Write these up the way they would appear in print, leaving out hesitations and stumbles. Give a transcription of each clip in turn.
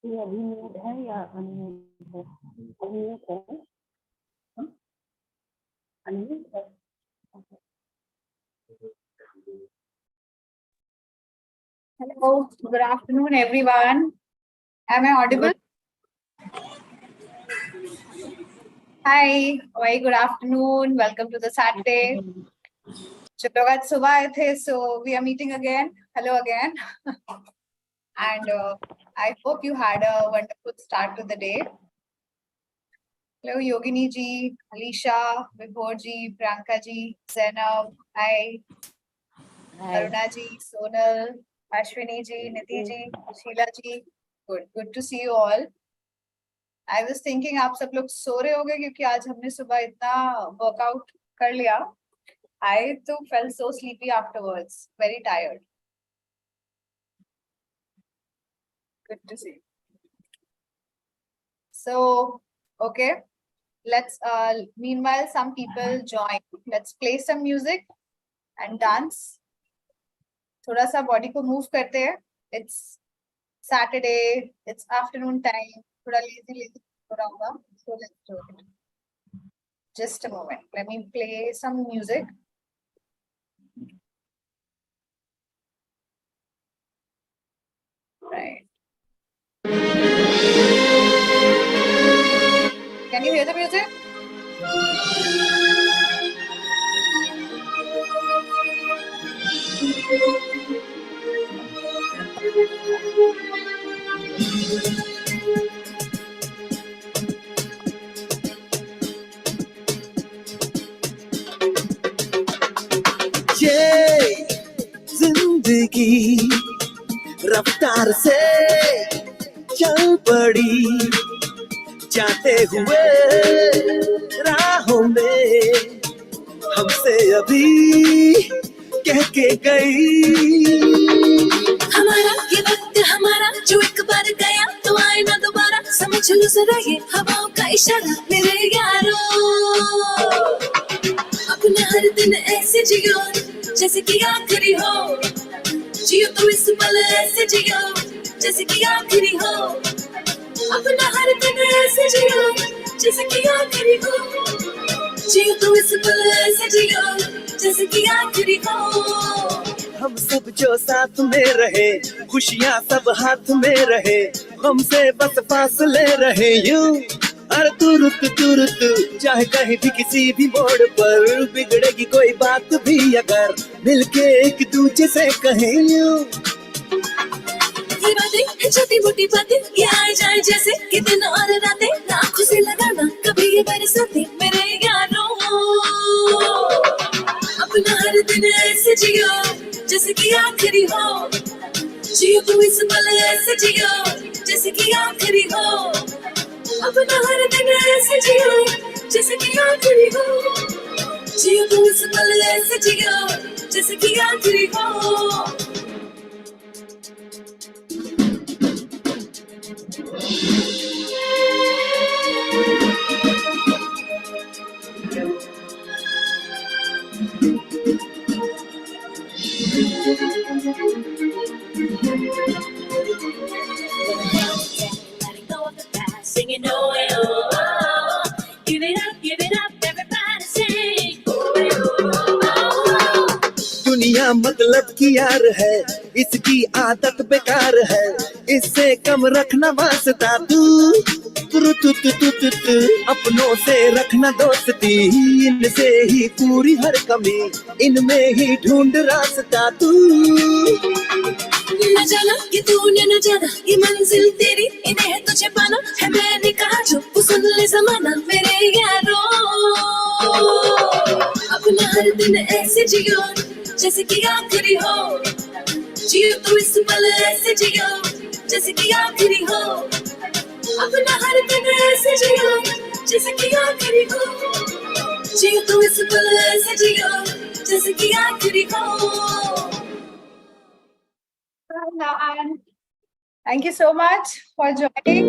ये अभी म्यूट है या अनम्यूट है? अनम्यूट है। अनम्यूट है। Hello, good afternoon, everyone. Am I audible? Hi, very good afternoon. Welcome to the Saturday. जब लोग आज सुबह आए थे, so we are meeting again. Hello again. And I hope you had a wonderful start to the day. Hello, Yogini ji, Alisha, Vibhor ji, Priyanka ji, Zainab, hi, Aruna ji, Sonal, Ashwini ji, Nidhi ji, Sheila ji. Good to see you all. I was thinking आप सब लोग सो रहे होंगे क्योंकि आज हमने सुबह इतना वर्कआउट कर लिया. I too felt so sleepy afterwards, very tired. Good to see. So, okay, let's meanwhile some people join. Let's play some music and dance. थोड़ा सा body को move करते हैं. It's Saturday, it's afternoon time. थोड़ा lazy हो रहा होगा. So let's do it. Just a moment. Let me play some music. Right. Can you hear the music? ये जिंदगी रफ्तार से चल पड़ी जाते हुए राहों में हमसे अभी कह के गई हमारा ये वक्त हमारा जो एक बार गया तो आए ना दोबारा समझ लो जरा ये हवाओं का इशारा मेरे यारों अपना हर दिन ऐसे जियो जैसे कि आखिरी हो जियो तो इस पल ऐसे जियो जैसे कि आखिरी हो अपना हर दिन ऐसे जियो जैसे कि आखिरी हो जियो तो इस पल ऐसे जियो जैसे कि आखिरी हो हम सब जो साथ में रहे खुशियाँ सब हाथ में रहे हमसे बस फासले रहे यूं हर तुरत चाहे कहीं भी किसी भी मोड़ पर बिगड़ेगी कोई बात भी अगर मिलके एक दूजे से कहें यूं ये बातें छोटी मोटी बातें ये आए जाए जैसे कि दिन और रातें आँखों से लगाना कभी ये बरसाते मेरे यारों अपना हर दिन ऐसे जियो जैसे कि आखिरी हो जियो तो इस पल ऐसे जियो जैसे कि आखिरी हो अपना हर दिन ऐसे जियो जैसे कि आखिरी हो जियो तो इस पल ऐसे जियो जैसे कि आखिरी हो Letting go of the past, singing oh, oh, oh. Give it up, everybody sing. Oh, oh, oh. दुनिया मतलब की यार है इसकी आदत बेकार है इससे कम रखना वास्ता तू अपनों से रखना दोस्ती इनसे ही पूरी हर कमी इनमें ही ढूंढ रास्ता तू न जाना कि तूने न जाना ये मंजिल तेरी इन्हें है तुझे पाना है मैंने कहा जो वो सुन ले जमाना मेरे यारों अपना हर दिन ऐसे जियो जैसे कि आखिरी हो जियो तो इस पल ऐसे जियो जैसे कि आखिरी हो अपना हर दिन ऐसे जियो जैसे कि आखिरी हो जियो तो इस पल ऐसे जियो जैसे कि आखिरी हो And thank you so much for joining.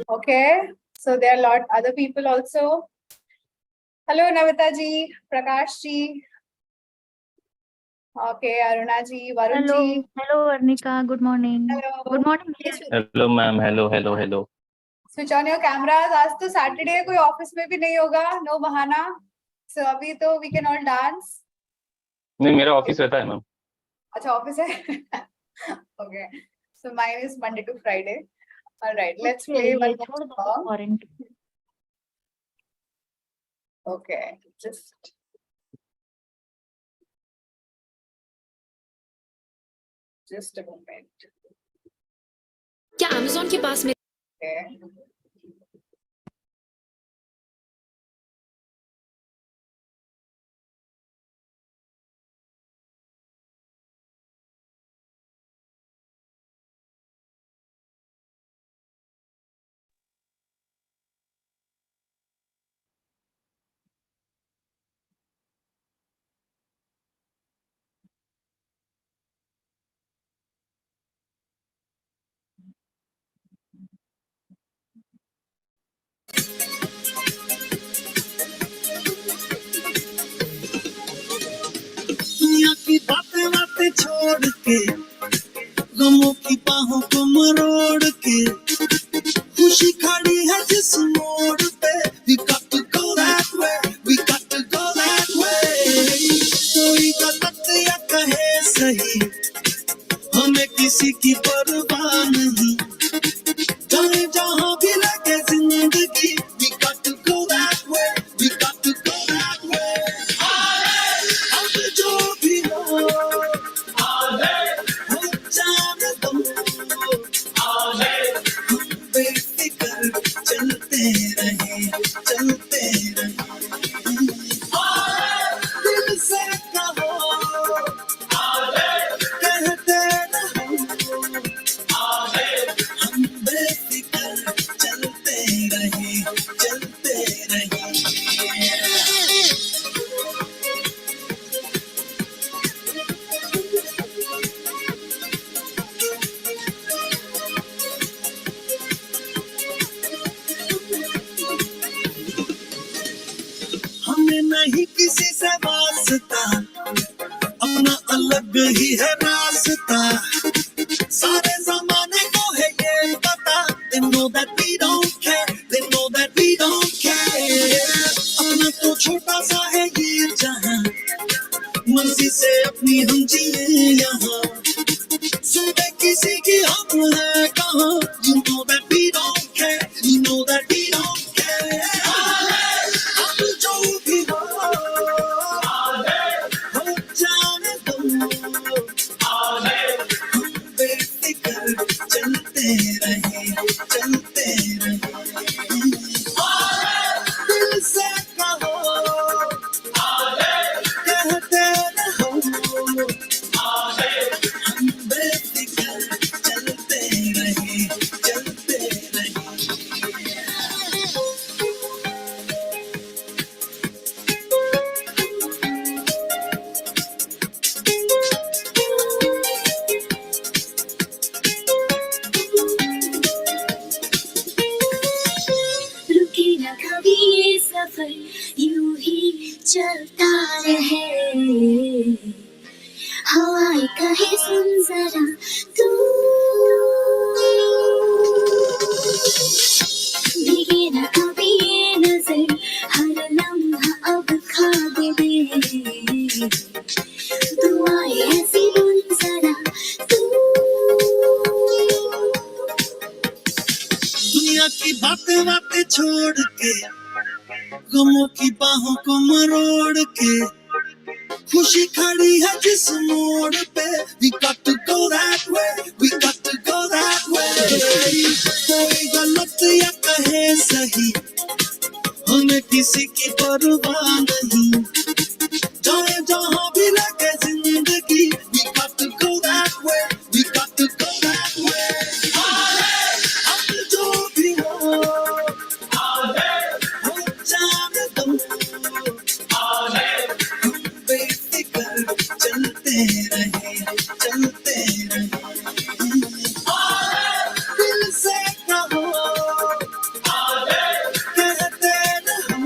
Okay, so there are a lot other people also. Hello, Navita ji, Prakash ji. Okay, Aruna ji, Varun Hello, ji. hello, Arnika. Good morning. Hello. Good morning. Please hello ma'am, hello hello hello. switch on your cameras. आज तो Saturday, कोई office में भी नहीं होगा, no बहाना. So अभी तो we can all dance. नहीं, मेरा ऑफिस रहता है मैम। अच्छा ऑफिस है. Okay. So mine is Monday to Friday. All right, let's play ये one छोड़ more दो song. quarantine. Okay, just a moment. क्या अमेज़न के पास में Okay. दुनिया की बातें बातें छोड़ के गमों की बाहों को मरोड़ के खुशी खड़ी है जिस मोड़ पे we got to go that way, we got to go that way. कोई गलत या कहे सही, हमें किसी की परवाह नहीं, चाहे जहाँ भी लगे जिंदगी we got to go that way, we got to go that way. अब जो भी हो जाने दो, हम बेफिक्र चलते रहे, चलते रहे, दिल से कहो, कहते रहो, हम बेफिक्र चलते रहे, चलते रहे. हमें नहीं किसी से वास्ता, अपना अलग ही है रास्ता, सारे जमाने को है ये पता, they know that we don't care, they know that we don't care. अपना तो छोटा सा है ये जहां, मर्जी से अपनी हम जिए यहाँ, सुबह किसी की हम है कहाँ, you know that we don't care, you know that we don't care. अब जो भी हो जाने दो, हम बेफिक्र चलते रहे, चलते रहे, दिल से कहो, कहते रहो, हम बेफिक्र चलते रहे, चलते रहे. रुके न कभी ये सफर यूं ही चलता रहे हवाएं कहे सुन जरा तू भीगे न कभी ये नजर हर लम्हा अब खाबे दे दुआएं ऐसी बुन जरा तू दुनिया की बातें बातें छोड़ के गमों की बाहों को मरोड़ के खुशी खड़ी है जिस मोड़ पे we got to go that way, we got to go that way. कोई गलत या कहे सही, हमें किसी की परवाह नहीं, चाहे जहाँ भी लगे जिंदगी we got to go that way, we got to go that way. अब जो भी हो जाने दो, हम बेफिक्र चलते रहे, चलते रहे, दिल से कहो, कहते रहो,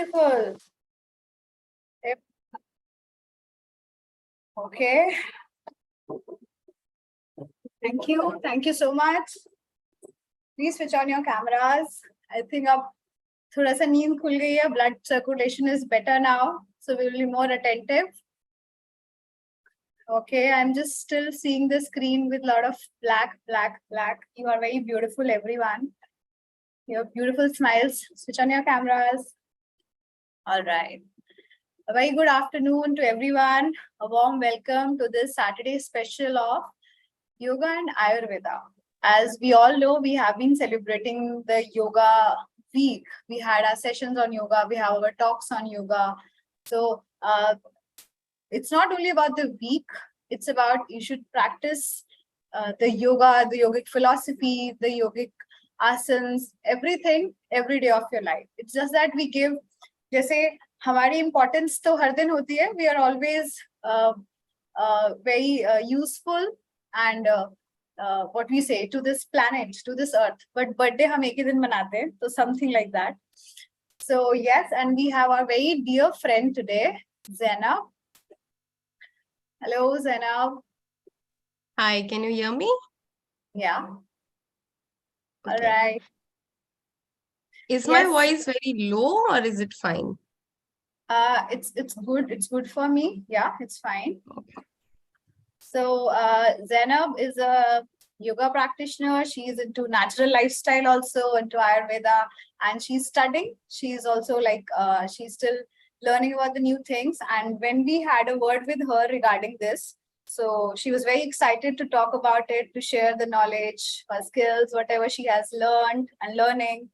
Beautiful. Yep. Okay. Thank you. Thank you so much. Please switch on your cameras. I think अब थोड़ा सा नींद खुल गई है. Blood circulation is better now, so we will be more attentive. Okay, I'm just still seeing the screen with a lot of black. You are very beautiful, everyone. You have beautiful smiles. Switch on your cameras. All right. A very good afternoon to everyone. A warm welcome to this Saturday special of Yoga and Ayurveda. As we all know, we have been celebrating the Yoga week. We had our sessions on yoga. We have our talks on yoga. So it's not only about the week. It's about you should practice the yoga, the yogic philosophy, the yogic asanas, everything every day of your life. It's just that we give, जैसे हमारी importance तो हर दिन होती है. We are always very useful and what we say to this planet, to this earth. But birthday हम एक ही दिन मनाते हैं, so something like that. So yes, and we have our very dear friend today, Zainab. Hello, Zainab. Hi, can you hear me? Yeah. All Okay. right. Is my Yes. voice very low or is it fine? It's good. It's good for me. Yeah, it's fine. Okay. So Zainab is a yoga practitioner. She is into natural lifestyle, also into Ayurveda, and she's studying. She's also like she's still learning about the new things. And when we had a word with her regarding this, so she was very excited to talk about it, to share the knowledge, her skills, whatever she has learned and learning.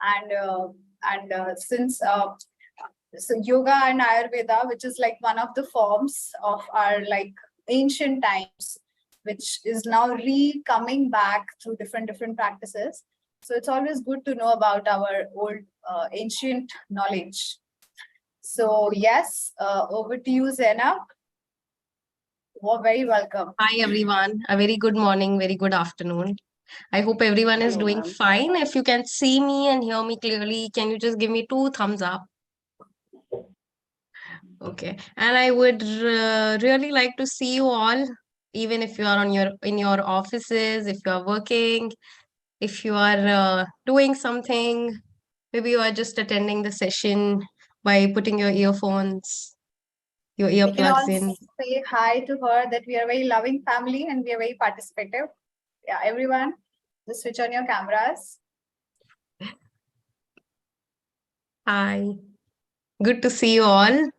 And since so yoga and Ayurveda, which is like one of the forms of our like ancient times, which is now coming back through different practices. So it's always good to know about our old ancient knowledge. So yes, over to you, Zainab. You're very welcome. Hi, everyone. A very good morning, very good afternoon. I hope everyone is Hello, doing ma'am. fine. If you can see me and hear me clearly, can you just give me 2 thumbs up? Okay. And I would really like to see you all, even if you are on in your offices, if you are working, if you are doing something, maybe you are just attending the session by putting your earphones, your We can all earplugs in. say hi to her that we are a very loving family and we are very participative. Yeah, everyone, just switch on your cameras. Hi. Good to see you all.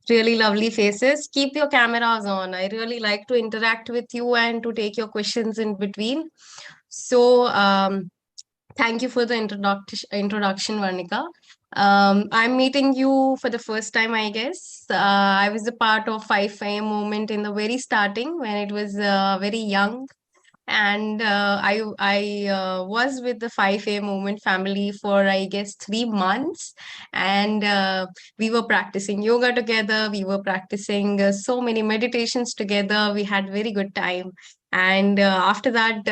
Really lovely faces. Keep your cameras on. I really like to interact with you and to take your questions in between. So, thank you for the introduction, Varnika. I'm meeting you for the first time, I guess. I was a part of 5 a.m. movement in the very starting when it was very young. And I was with the 5 a.m. movement family for, I guess, 3 months. And we were practicing yoga together. We were practicing so many meditations together. We had very good time. And after that,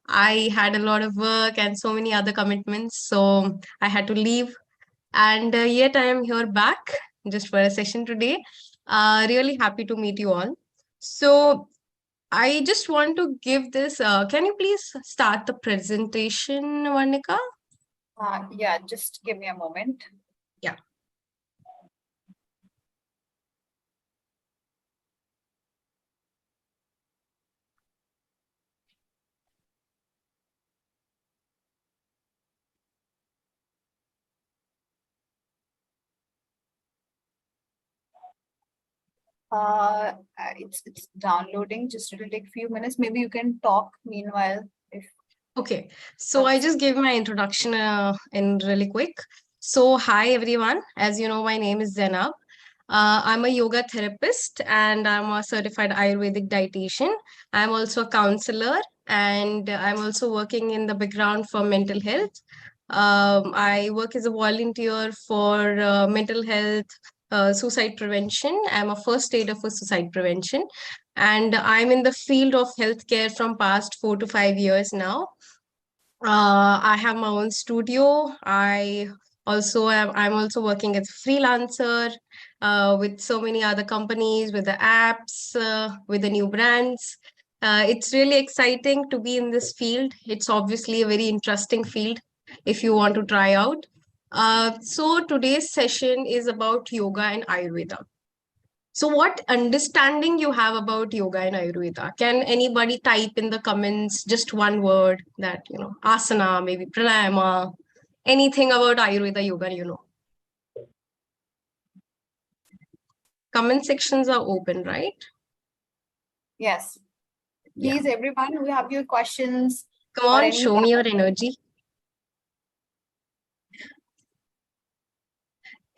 I had a lot of work and so many other commitments. So I had to leave. And yet I am here back just for a session today. Really happy to meet you all. So I just want to give this. Can you please start the presentation, Varnika? Yeah, just give me a moment. Yeah. It's downloading. Just it'll take a few minutes. Maybe you can talk meanwhile. If Okay, so I just gave my introduction in really quick. So, hi everyone. As you know, my name is Zainab. I'm a yoga therapist and I'm a certified Ayurvedic dietitian. I'm also a counselor and I'm also working in the background for mental health. I work as a volunteer for mental health, suicide prevention. I'm a first aider for suicide prevention. And I'm in the field of healthcare from past 4 to 5 years now. I have my own studio. I Also, I'm also working as a freelancer with so many other companies, with the apps, with the new brands. It's really exciting to be in this field. It's obviously a very interesting field if you want to try out. So today's session is about yoga and Ayurveda. So what understanding you have about yoga and Ayurveda? Can anybody type in the comments just one word that, asana, maybe pranayama, anything about Ayurveda yoga, Comment sections are open, right? Yes. Yeah. Please, everyone who have your questions. Come or on, any show me your energy.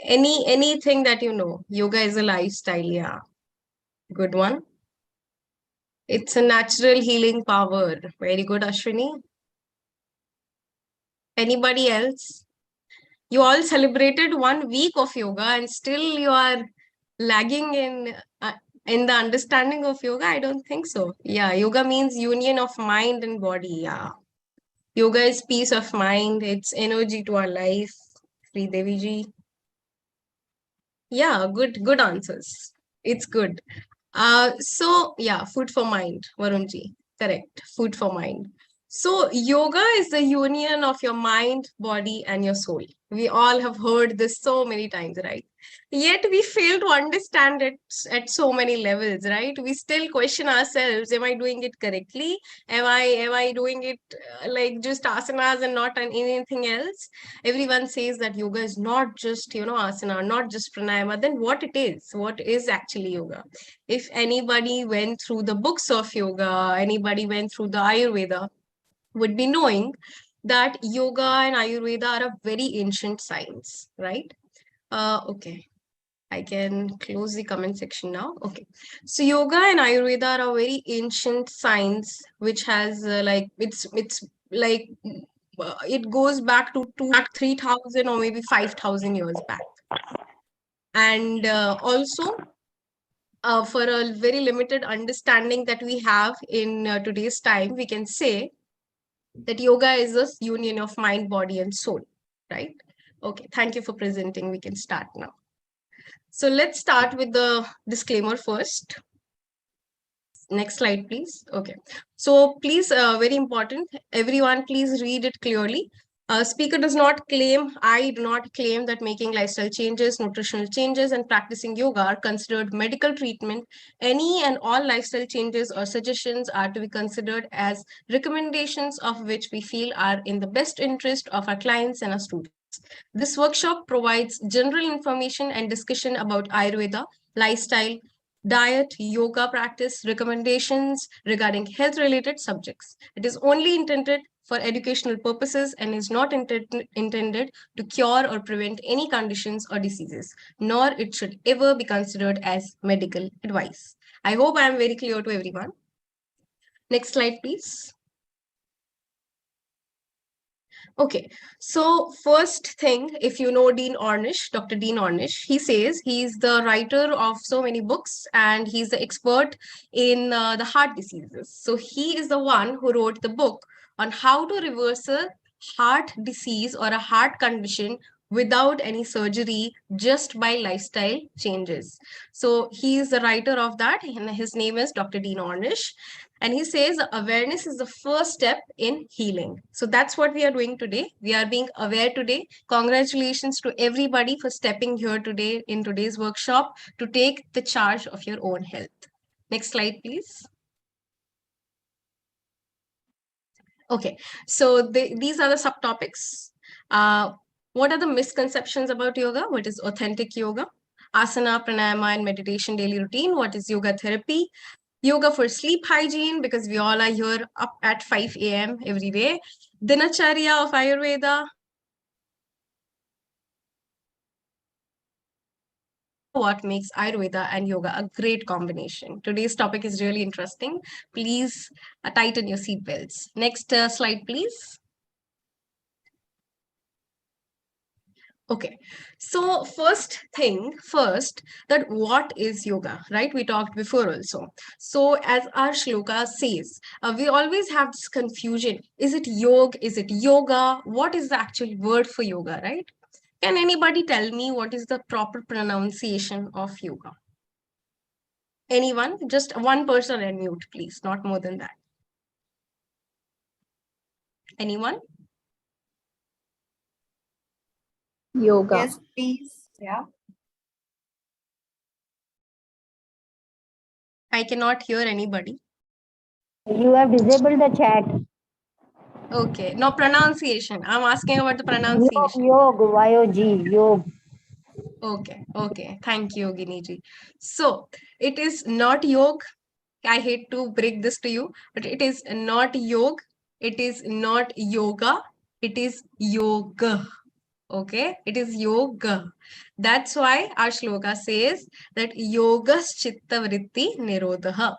Anything that you know. Yoga is a lifestyle, yeah. Good one. It's a natural healing power. Very good, Ashwini. Anybody else? You all celebrated 1 week of yoga and still you are lagging in the understanding of yoga. I don't think so. Yeah, yoga means union of mind and body. Yeah, yoga is peace of mind. It's energy to our life. Sri Devi ji. Yeah, good answers. It's good. So yeah, food for mind, Varunji. Correct. Food for mind. So yoga is the union of your mind, body, and your soul. We all have heard this so many times, right? Yet we fail to understand it at so many levels, right? We still question ourselves: Am I doing it correctly? Am I doing it like just asanas and not anything else? Everyone says that yoga is not just asana, not just pranayama. Then what it is? What is actually yoga? If anybody went through the books of yoga, anybody went through the Ayurveda, would be knowing that yoga and Ayurveda are a very ancient science, right? Okay. I can close the comment section now. Okay. So yoga and Ayurveda are a very ancient science, which has it's like it goes back to 3,000 or maybe 5,000 years back. And also for a very limited understanding that we have in today's time, we can say that yoga is a union of mind, body, and soul, right? Okay, thank you for presenting. We can start now. So let's start with the disclaimer first. Next slide, please. Okay. So please, very important, everyone, please read it clearly. Speaker does not claim, I do not claim that making lifestyle changes, nutritional changes, and practicing yoga are considered medical treatment. Any and all lifestyle changes or suggestions are to be considered as recommendations of which we feel are in the best interest of our clients and our students. This workshop provides general information and discussion about Ayurveda, lifestyle, diet, yoga practice, recommendations regarding health-related subjects. It is only intended for educational purposes and is not intended to cure or prevent any conditions or diseases, nor it should ever be considered as medical advice. I hope I am very clear to everyone. Next slide, please. Okay, so first thing, if you know Dean Ornish, Dr. Dean Ornish, he says he's the writer of so many books and he's the expert in the heart diseases. So he is the one who wrote the book on how to reverse a heart disease or a heart condition without any surgery, just by lifestyle changes. So he is the writer of that, and his name is Dr. Dean Ornish. And he says awareness is the first step in healing. So that's what we are doing today. We are being aware today. Congratulations to everybody for stepping here today in today's workshop to take the charge of your own health. Next slide, please. Okay, so these are the subtopics. What are the misconceptions about yoga? What is authentic yoga? Asana, pranayama, and meditation daily routine. What is yoga therapy? Yoga for sleep hygiene, because we all are here up at 5 a.m. every day. Dinacharya of Ayurveda. What makes Ayurveda and yoga a great combination? Today's topic is really interesting. Please tighten your seatbelts. Next slide, please. Okay, so first thing first, that what is yoga, right? We talked before also. So as our shloka says, we always have this confusion. Is it yoga? Is it yoga? What is the actual word for yoga, right? Can anybody tell me what is the proper pronunciation of yoga? Anyone? Just one person unmute, please, not more than that. Anyone? Yoga. Yes, please. Yeah. I cannot hear anybody. You have disabled the chat. Okay, no pronunciation. I'm asking about the pronunciation. Yog, Y-O-G, yog. Okay. Thank you, Giniji. So it is not yog. I hate to break this to you, but it is not yog. It is not yoga. It is yoga. Okay, it is yoga. That's why our shloka says that yogas chitta vritti nirodha.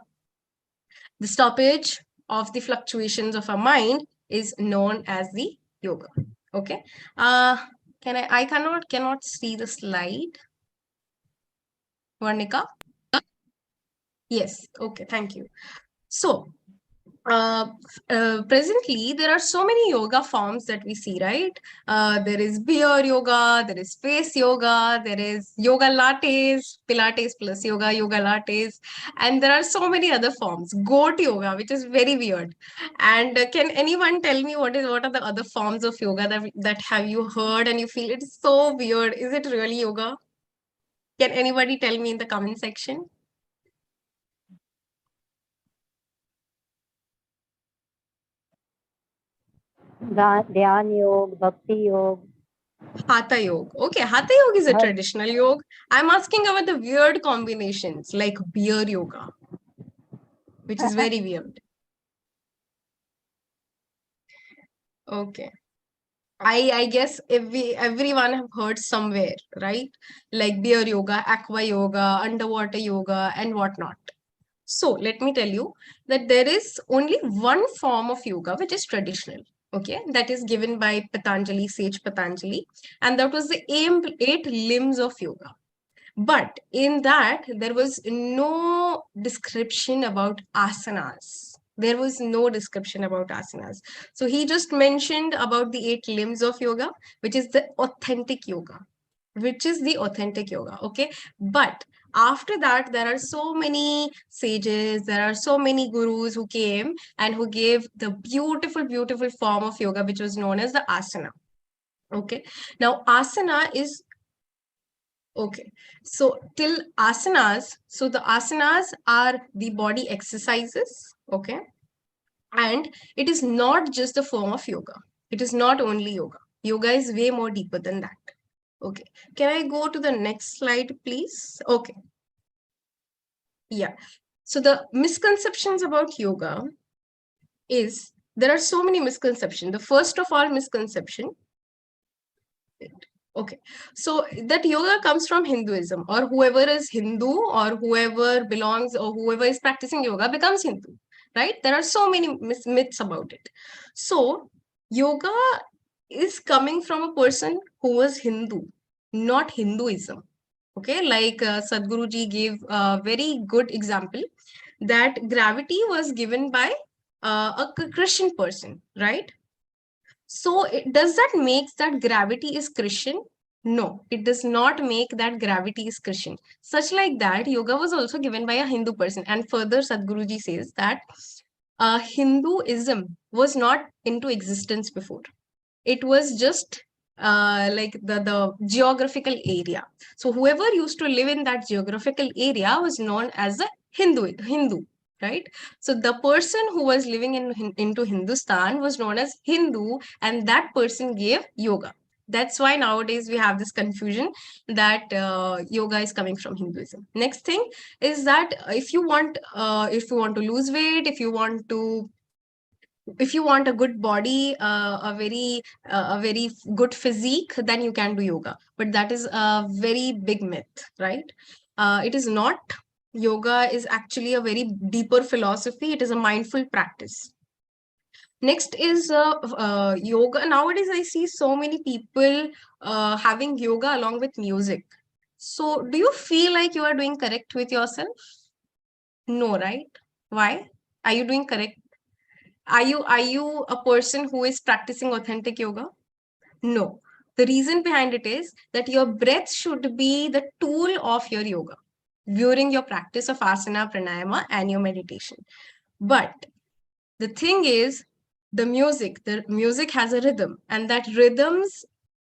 The stoppage of the fluctuations of our mind is known as the yoga. Okay. I cannot see the slide. Varnika? Yes. Okay. Thank you. So, presently, there are so many yoga forms that we see, right? There is beer yoga, there is face yoga, there is yoga lattes, Pilates plus yoga, yoga lattes, and there are so many other forms. Goat yoga, which is very weird. And can anyone tell me what are the other forms of yoga that have you heard and you feel it is so weird? Is it really yoga? Can anybody tell me in the comment section? Dhyan yog, bhakti yog. Hatha yoga. Okay, Hatha yoga is a traditional yoga. I'm asking about the weird combinations like beer yoga, which is very weird. Okay. I guess everyone have heard somewhere, right? Like beer yoga, aqua yoga, underwater yoga, and whatnot. So let me tell you that there is only one form of yoga which is traditional. Okay, that is given by Patanjali, sage Patanjali, and that was the 8 limbs of yoga. But in that, there was no description about asanas. There was no description about asanas. So he just mentioned about the 8 limbs of yoga, which is the authentic yoga, Okay. But after that, there are so many sages, there are so many gurus who came and who gave the beautiful, beautiful form of yoga, which was known as the asana. Okay. Now, asana is okay. So till asanas, so the asanas are the body exercises, okay? And it is not just a form of yoga. It is not only yoga. Yoga is way more deeper than that. Okay. Can I go to the next slide, please? Okay. Yeah. So the misconceptions about yoga is there are so many misconceptions. The first of all misconception. Okay, so that yoga comes from Hinduism, or whoever is Hindu or whoever belongs or whoever is practicing yoga becomes Hindu, right? There are so many myths about it. So yoga is coming from a person who was Hindu, not Hinduism. Okay, like Sadhguruji gave a very good example that gravity was given by a Christian person, right? So does that make that gravity is Christian? No, it does not make that gravity is Christian. Such like that, yoga was also given by a Hindu person. And further, Sadhguruji says that Hinduism was not into existence before. It was just like the geographical area. So whoever used to live in that geographical area was known as a Hindu, right? So the person who was living into Hindustan was known as Hindu, and that person gave yoga. That's why nowadays we have this confusion that yoga is coming from Hinduism. Next thing is that if you want to lose weight, if you want a good body, a very good physique, then you can do yoga. But that is a very big myth, right? It is not. Yoga is actually a very deeper philosophy. It is a mindful practice. Next is yoga. Nowadays, I see so many people having yoga along with music. So, do you feel like you are doing correct with yourself? No, right? Why? Are you doing correct? Are you a person who is practicing authentic yoga? No. The reason behind it is that your breath should be the tool of your yoga during your practice of asana, pranayama, and your meditation. But the thing is, the music has a rhythm, and that rhythms,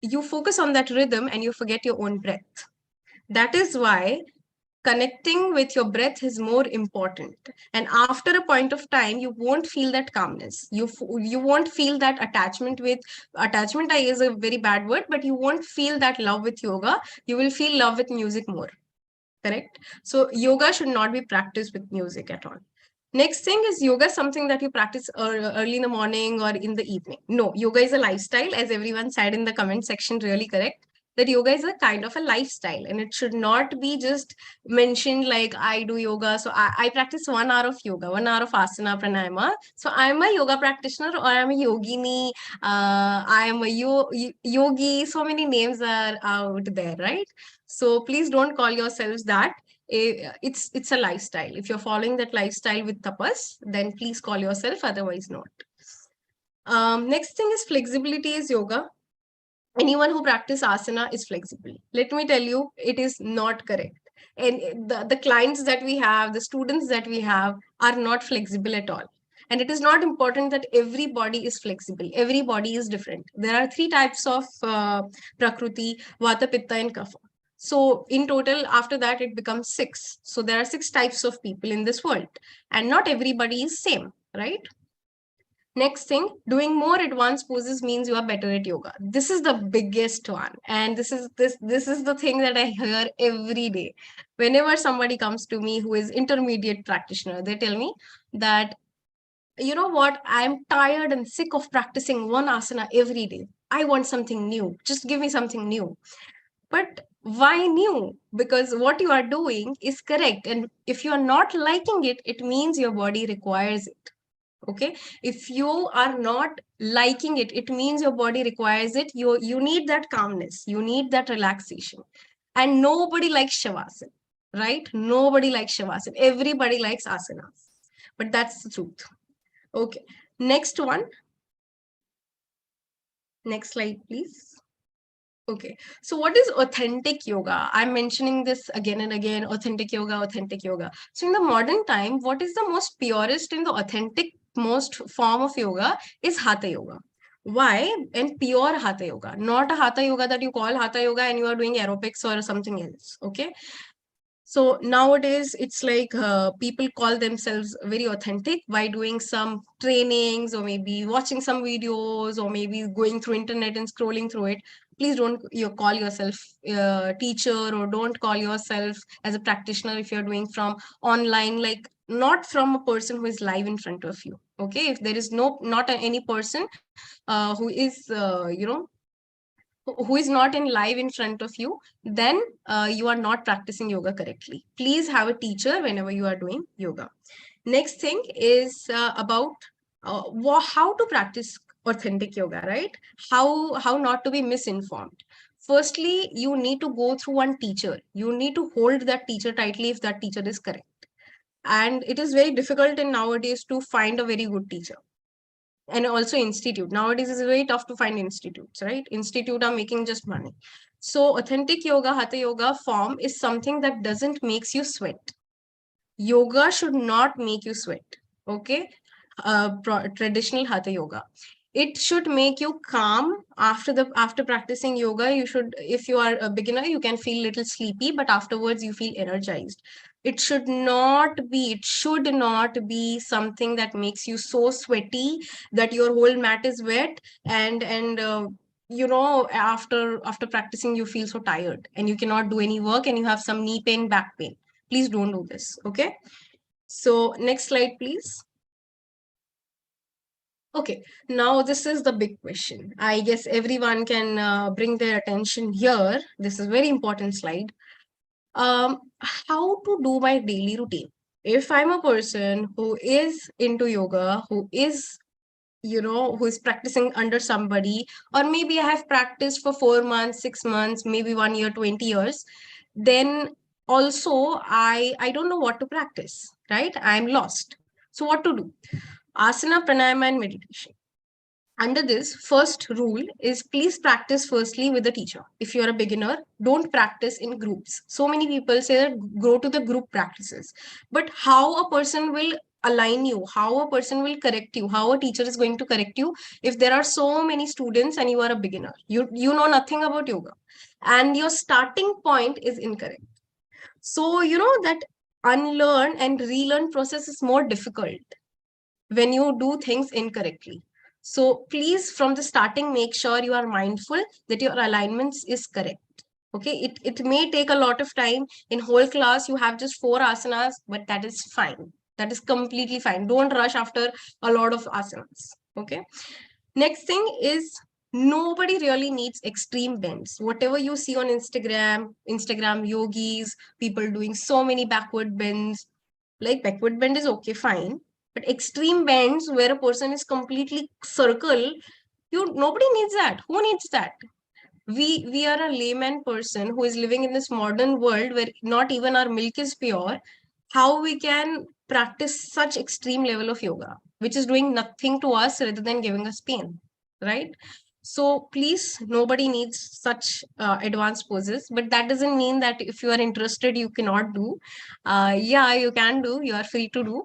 you focus on that rhythm and you forget your own breath. That is why connecting with your breath is more important. And after a point of time, you won't feel that calmness. You won't feel that attachment is a very bad word, but you won't feel that love with yoga. You will feel love with music more. Correct? So yoga should not be practiced with music at all. Next thing is yoga is something that you practice early in the morning or in the evening. No, yoga is a lifestyle, as everyone said in the comment section, really correct. That yoga is a kind of a lifestyle, and it should not be just mentioned like I do yoga. So I practice 1 hour of yoga, 1 hour of asana, pranayama. So I'm a yoga practitioner or I'm a yogini. I'm a yogi. So many names are out there, right? So please don't call yourselves that. It's a lifestyle. If you're following that lifestyle with tapas, then please call yourself, otherwise not. Next thing is flexibility is yoga. Anyone who practice asana is flexible. Let me tell you, it is not correct. And the clients that we have, the students that we have are not flexible at all. And it is not important that everybody is flexible. Everybody is different. There are 3 types of prakriti, vata, pitta, and kapha. So in total, after that, it becomes 6. So there are 6 types of people in this world, and not everybody is same, right? Next thing, doing more advanced poses means you are better at yoga. This is the biggest one, and this is the thing that I hear every day. Whenever somebody comes to me who is intermediate practitioner, they tell me that, you know what, I'm tired and sick of practicing one asana every day. I want something new. Just give me something new. But why new? Because what you are doing is correct. And if you are not liking it, it means your body requires it. Okay. If you are not liking it, it means your body requires it. You need that calmness. You need that relaxation. And nobody likes shavasana, right? Nobody likes shavasana. Everybody likes asanas. But that's the truth. Okay. Next one. Next slide, please. Okay, so what is authentic yoga? I'm mentioning this again and again, authentic yoga, authentic yoga. So in the modern time, what is the most purest and the authentic most form of yoga is Hatha yoga. Why? And pure Hatha yoga, not a Hatha yoga that you call Hatha yoga and you are doing aerobics or something else, okay? So nowadays, it's like people call themselves very authentic by doing some trainings or maybe watching some videos or maybe going through internet and scrolling through it. Please don't call yourself a teacher or don't call yourself as a practitioner if you're doing from online, like not from a person who is live in front of you. Okay, if there is not any person who is, who is not in live in front of you, then you are not practicing yoga correctly. Please have a teacher whenever you are doing yoga. Next thing is about how to practice authentic yoga, right? How not to be misinformed. Firstly, you need to go through one teacher. You need to hold that teacher tightly if that teacher is correct. And it is very difficult in nowadays to find a very good teacher. And also institute. Nowadays it's very tough to find institutes, right? Institute are making just money. So authentic yoga, hatha yoga form is something that doesn't makes you sweat. Yoga should not make you sweat. Okay. Traditional hatha yoga, it should make you calm. After practicing yoga, you should, if you are a beginner, you can feel little sleepy, but afterwards you feel energized. It should not be something that makes you so sweaty that your whole mat is wet, and after practicing you feel so tired and you cannot do any work and you have some knee pain, back pain. Please don't do this. Okay, so next slide, please. Okay, now this is the big question. I guess everyone can bring their attention here. This is very important slide. How to do my daily routine? If I'm a person who is into yoga, who is, who is practicing under somebody, or maybe I have practiced for 4 months, 6 months, maybe 1 year, 20 years, then also I don't know what to practice, right? I'm lost. So what to do? Asana, pranayama, and meditation. under this, first rule is please practice firstly with the teacher. If you're a beginner, don't practice in groups. So many people say that go to the group practices. But how a person will align you, how a person will correct you, how a teacher is going to correct you if there are so many students and you are a beginner? You know nothing about yoga and your starting point is incorrect. So, you know that unlearn and relearn process is more difficult when you do things incorrectly. So please, from the starting, make sure you are mindful that your alignments is correct. Okay, it may take a lot of time. In whole class, you have just 4 asanas, but that is fine. That is completely fine. Don't rush after a lot of asanas. Okay. Next thing is nobody really needs extreme bends. Whatever you see on Instagram yogis, people doing so many backward bends, like backward bend is okay, fine. But extreme bends where a person is completely circle, nobody needs that. Who needs that? We are a layman person who is living in this modern world where not even our milk is pure. How we can practice such extreme level of yoga, which is doing nothing to us rather than giving us pain, right? So please, nobody needs such advanced poses, but that doesn't mean that if you are interested, you cannot do. Yeah, you can do, you are free to do,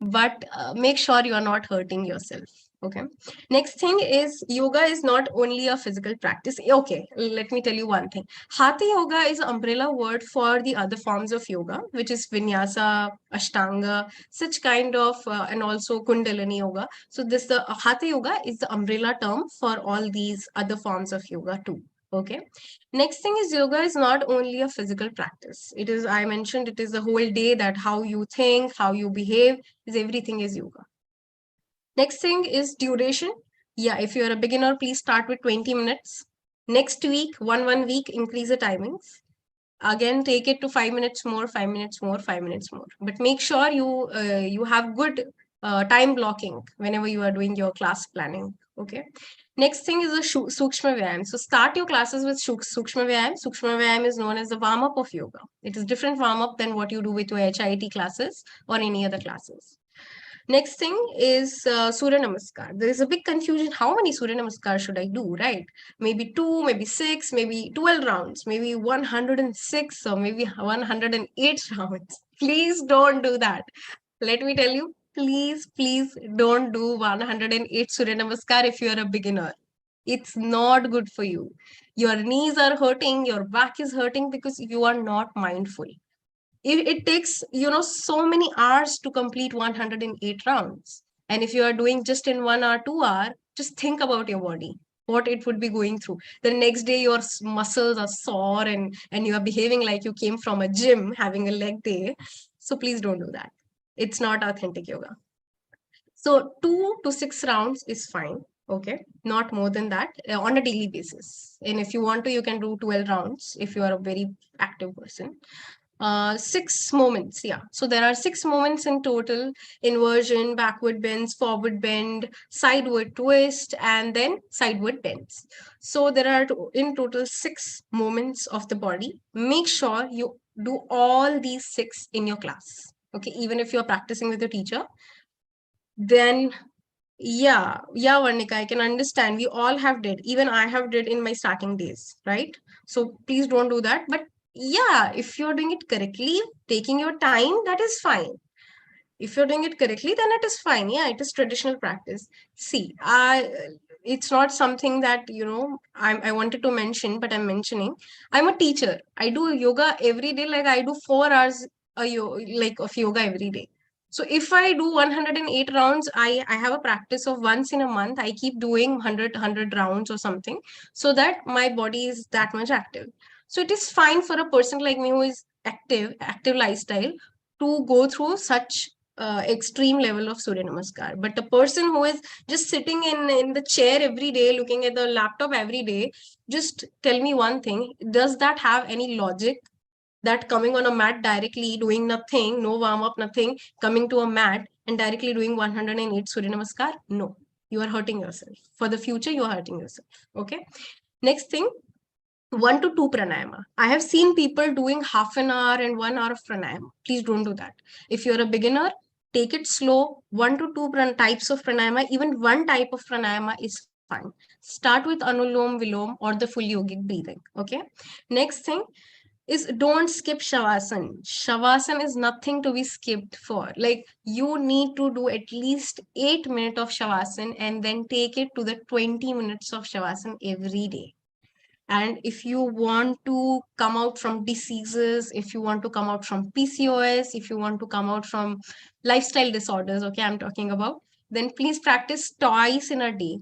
but make sure you are not hurting yourself. Okay. Next thing is yoga is not only a physical practice. Okay, let me tell you one thing. Hatha yoga is an umbrella word for the other forms of yoga, which is vinyasa, ashtanga, such kind of, and also kundalini yoga. So this the hatha yoga is the umbrella term for all these other forms of yoga too. Okay. Next thing is yoga is not only a physical practice. It is, I mentioned, it is the whole day that how you think, how you behave, is everything is yoga. Next thing is duration. Yeah, if you're a beginner, please start with 20 minutes. Next week, one week, increase the timings. Again, take it to 5 minutes more, 5 minutes more, 5 minutes more. But make sure you have good time blocking whenever you are doing your class planning. Okay. Next thing is the Sukshma Vyayam. So start your classes with Sukshma Vyayam. Sukshma Vyayam is known as the warm-up of yoga. It is different warm-up than what you do with your HIIT classes or any other classes. Next thing is Surya Namaskar. There is a big confusion. How many Surya Namaskar should I do, right? Maybe 2, maybe 6, maybe 12 rounds, maybe 106 or maybe 108 rounds. Please don't do that. Let me tell you, please don't do 108 Surya Namaskar if you are a beginner. It's not good for you. Your knees are hurting, your back is hurting because you are not mindful. It takes, so many hours to complete 108 rounds. And if you are doing just in 1 hour, 2 hour, just think about your body, what it would be going through. The next day, your muscles are sore and you are behaving like you came from a gym having a leg day. So please don't do that. It's not authentic yoga. So 2 to 6 rounds is fine. Okay. Not more than that on a daily basis. And if you want to, you can do 12 rounds if you are a very active person. 6 moments. Yeah. So there are 6 moments in total: inversion, backward bends, forward bend, sideward twist, and then sideward bends. So there are in total 6 moments of the body. Make sure you do all these 6 in your class. Okay. Even if you're practicing with a teacher, then yeah, Varnika, I can understand. We all have did. Even I have did in my starting days, right? So please don't do that. But yeah, if you're doing it correctly, taking your time, that is fine. If you're doing it correctly, then it is fine. Yeah, it is traditional practice. See, it's not something that, I wanted to mention, but I'm mentioning. I'm a teacher. I do yoga every day. Like I do 4 hours of yoga every day. So if I do 108 rounds, I have a practice of once in a month. I keep doing 100 rounds or something so that my body is that much active. So it is fine for a person like me who is active lifestyle to go through such extreme level of Surya Namaskar. But a person who is just sitting in the chair every day, looking at the laptop every day, just tell me one thing, does that have any logic? That coming on a mat directly, doing nothing, no warm up, nothing, coming to a mat and directly doing 108 Surya Namaskar? No, you are hurting yourself. For the future, you are hurting yourself. Okay. Next thing, 1 to 2 pranayama. I have seen people doing half an hour and 1 hour of pranayama. Please don't do that. If you're a beginner, Take it slow. 1 to 2 types of pranayama, even one type of pranayama is fine. Start with Anulom Vilom or the full yogic breathing. Okay. Next thing is don't skip Shavasana. Shavasana is nothing to be skipped for. Like you need to do at least 8 minutes of Shavasana and then take it to the 20 minutes of Shavasana every day. And if you want to come out from diseases, if you want to come out from PCOS, if you want to come out from lifestyle disorders, okay, I'm talking about, then please practice twice in a day,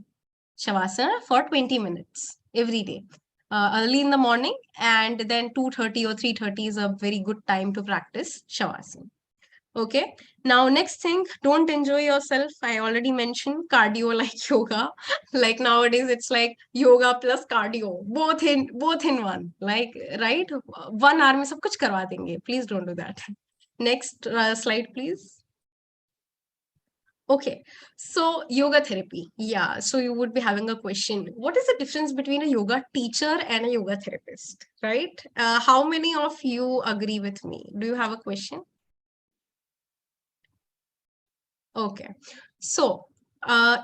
Shavasana for 20 minutes every day. Early in the morning, and then 2:30 or 3:30 is a very good time to practice Shavasana. Okay. Now, next thing, don't enjoy yourself. I already mentioned cardio like yoga. Like nowadays, it's like yoga plus cardio, both in one. Like, right? 1 hour में सब कुछ करवा देंगे. Please don't do that. Next slide, please. Okay, so yoga therapy. Yeah, so you would be having a question. What is the difference between a yoga teacher and a yoga therapist, right? How many of you agree with me? Do you have a question? Okay, so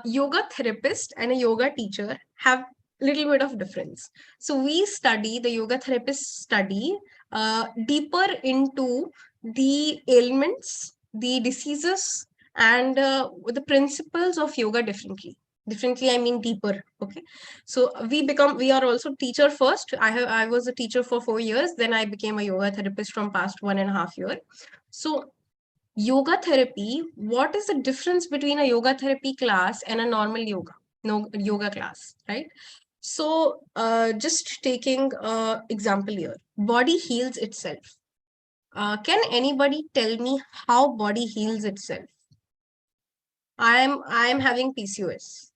yoga therapist and a yoga teacher have little bit of difference. So we study, the yoga therapist study deeper into the ailments, the diseases, and the principles of yoga differently. Differently, I mean deeper. Okay, so we are also teacher first. I was a teacher for 4 years. Then I became a yoga therapist from past 1.5 years. So yoga therapy, what is the difference between a yoga therapy class and a normal yoga class, right? So just taking example here, body heals itself. Can anybody tell me how body heals itself? I'm having PCOS.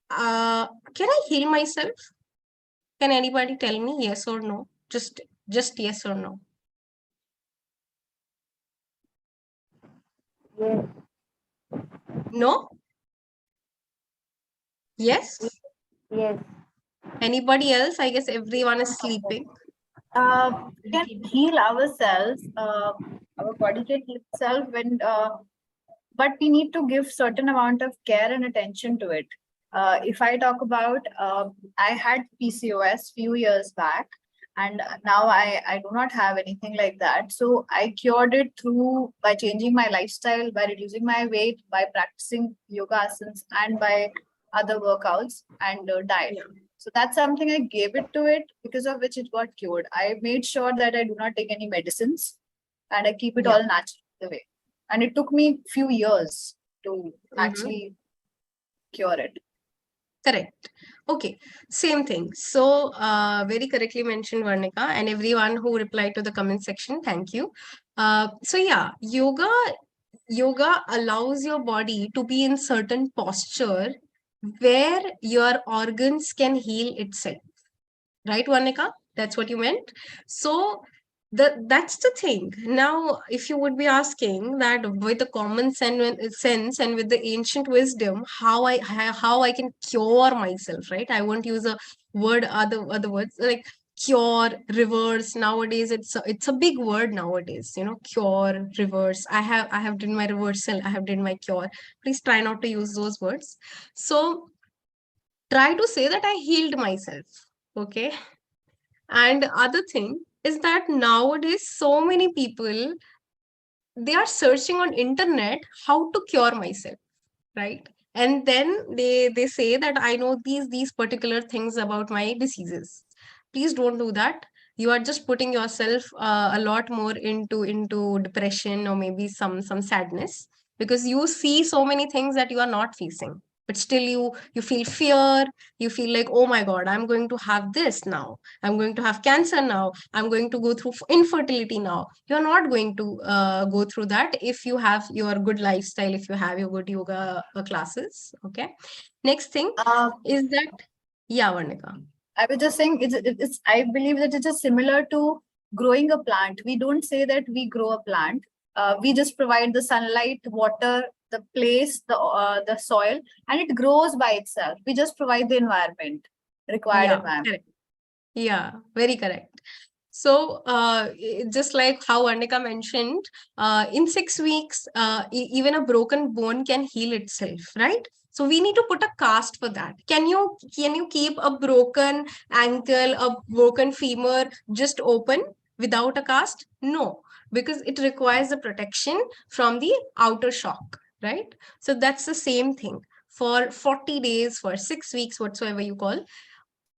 Can I heal myself? Can anybody tell me yes or no? Just yes or no. Yes. No? Yes? Yes. Anybody else? I guess everyone is sleeping. Can heal ourselves. Our body can heal itself but we need to give certain amount of care and attention to it. If I talk about, I had PCOS few years back, and now I do not have anything like that. So I cured it by changing my lifestyle, by reducing my weight, by practicing yoga asanas, and by other workouts and diet. Yeah. So that's something I gave it to it, because of which it got cured. I made sure that I do not take any medicines and I keep it all natural the way. And it took me a few years to actually cure it. Correct. Okay, same thing. So very correctly mentioned, Varnika, and everyone who replied to the comment section, thank you. So yeah, yoga allows your body to be in certain posture where your organs can heal itself. Right, Varnika? That's what you meant. So that's the thing. Now, if you would be asking that with the common sense and with the ancient wisdom, how I can cure myself, right? I won't use a word, other words like cure, reverse. Nowadays, it's a big word nowadays. You know, cure, reverse. I have done my reversal. I have done my cure. Please try not to use those words. So try to say that I healed myself. Okay. And other thing is that nowadays so many people, they are searching on internet how to cure myself, right? And then they say that I know these particular things about my diseases. Please don't do that. You are just putting yourself a lot more into depression or maybe some sadness, because you see so many things that you are not facing, but still you feel fear. You feel like, oh my god, I'm going to have this now, I'm going to have cancer now, I'm going to go through infertility now. You're not going to go through that if you have your good lifestyle, if you have your good yoga classes. Okay, next thing is that, yeah, Varnika. I was just saying, it's I believe that it is similar to growing a plant. We don't say that we grow a plant. We just provide the sunlight, water, the place, the soil, and it grows by itself. We just provide the environment, required environment. Correct. Yeah, very correct. So just like how Annika mentioned, in 6 weeks, even a broken bone can heal itself, right? So we need to put a cast for that. Can you keep a broken ankle, a broken femur just open without a cast? No, because it requires a protection from the outer shock, right? So that's the same thing for 40 days, for 6 weeks, whatsoever you call.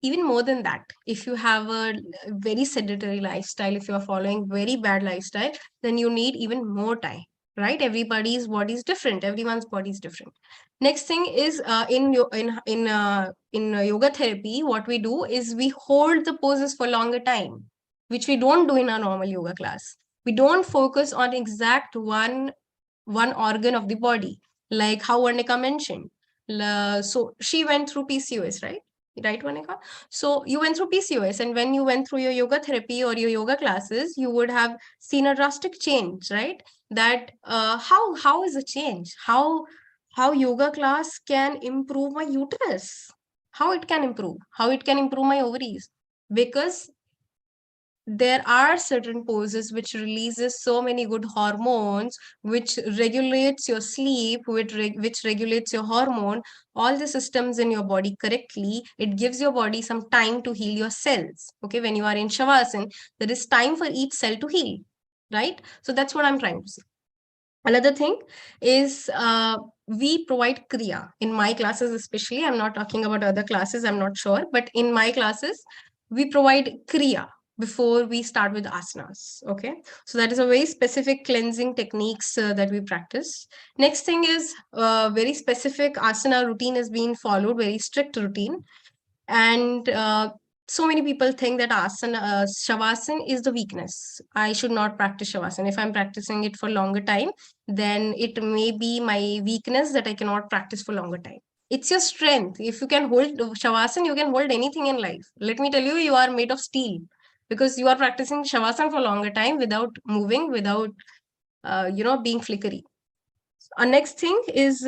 Even more than that, if you have a very sedentary lifestyle, if you are following very bad lifestyle, then you need even more time, right? Everybody's body is different, everyone's body is different. Next thing is in yoga therapy, what we do is we hold the poses for longer time, which we don't do in our normal yoga class. We don't focus on exact one organ of the body, like how Varnika mentioned. So she went through PCOS, right? Right, Vanika? So you went through PCOS, and when you went through your yoga therapy or your yoga classes, you would have seen a drastic change, right? That how is a change? How yoga class can improve my uterus? How it can improve? How it can improve my ovaries? Because there are certain poses which releases so many good hormones, which regulates your sleep, which regulates your hormone, all the systems in your body correctly. It gives your body some time to heal your cells. Okay, when you are in shavasana, there is time for each cell to heal, right? So that's what I'm trying to say. Another thing is we provide kriya in my classes, especially. I'm not talking about other classes, I'm not sure, but in my classes, we provide kriya before we start with asanas. Okay, so that is a very specific cleansing techniques that we practice. Next thing is very specific asana routine is being followed, very strict routine. And so many people think that asana, shavasana is the weakness. I should not practice shavasana. If I'm practicing it for longer time, then it may be my weakness that I cannot practice for longer time. It's your strength. If you can hold shavasana, you can hold anything in life. Let me tell you, you are made of steel because you are practicing shavasana for longer time without moving, without being flickery. Next thing is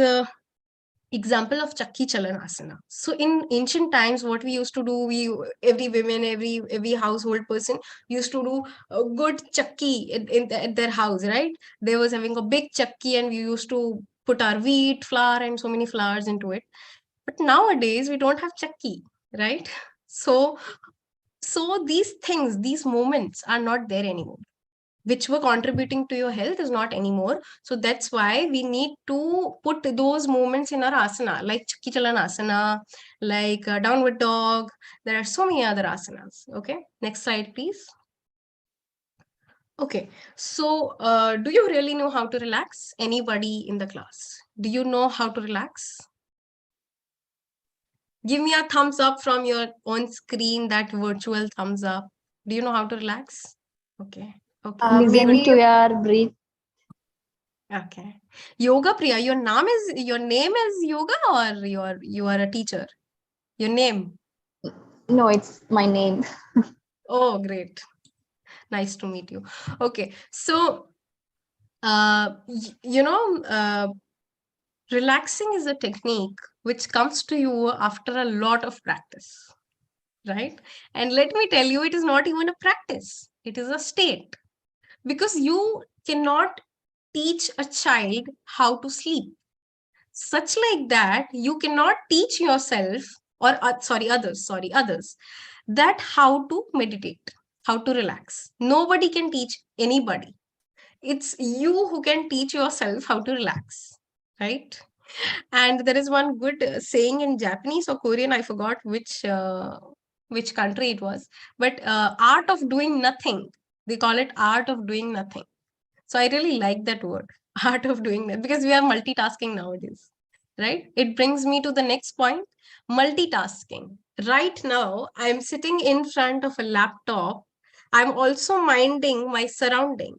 example of Chakki Chalanasana. So in ancient times, what we used to do, every women, every household person used to do a good Chakki at their house, right? They was having a big Chakki, and we used to put our wheat, flour, and so many flours into it. But nowadays we don't have Chakki, right? So these things, these moments are not there anymore, which were contributing to your health is not anymore. So that's why we need to put those movements in our asana, like Chakki Chalanasana, like downward dog. There are so many other asanas. Okay, next slide, please. Okay, so do you really know how to relax? Anybody in the class? Do you know how to relax? Give me a thumbs up from your own screen, that virtual thumbs up. Do you know how to relax? Okay. Okay. Listen to your breath. Okay. Yoga Priya, your name is Yoga, or you are a teacher? Your name? No, it's my name. Oh, great. Nice to meet you. Okay. So relaxing is a technique which comes to you after a lot of practice, right? And let me tell you, it is not even a practice. It is a state, because you cannot teach a child how to sleep. Such like that, you cannot teach yourself, or others, that how to meditate, how to relax. Nobody can teach anybody. It's you who can teach yourself how to relax, right? And there is one good saying in Japanese or Korean, I forgot which country it was, but art of doing nothing. They call it art of doing nothing. So I really like that word, art of doing that, because we are multitasking nowadays, right? It brings me to the next point, multitasking. Right now, I'm sitting in front of a laptop. I'm also minding my surrounding,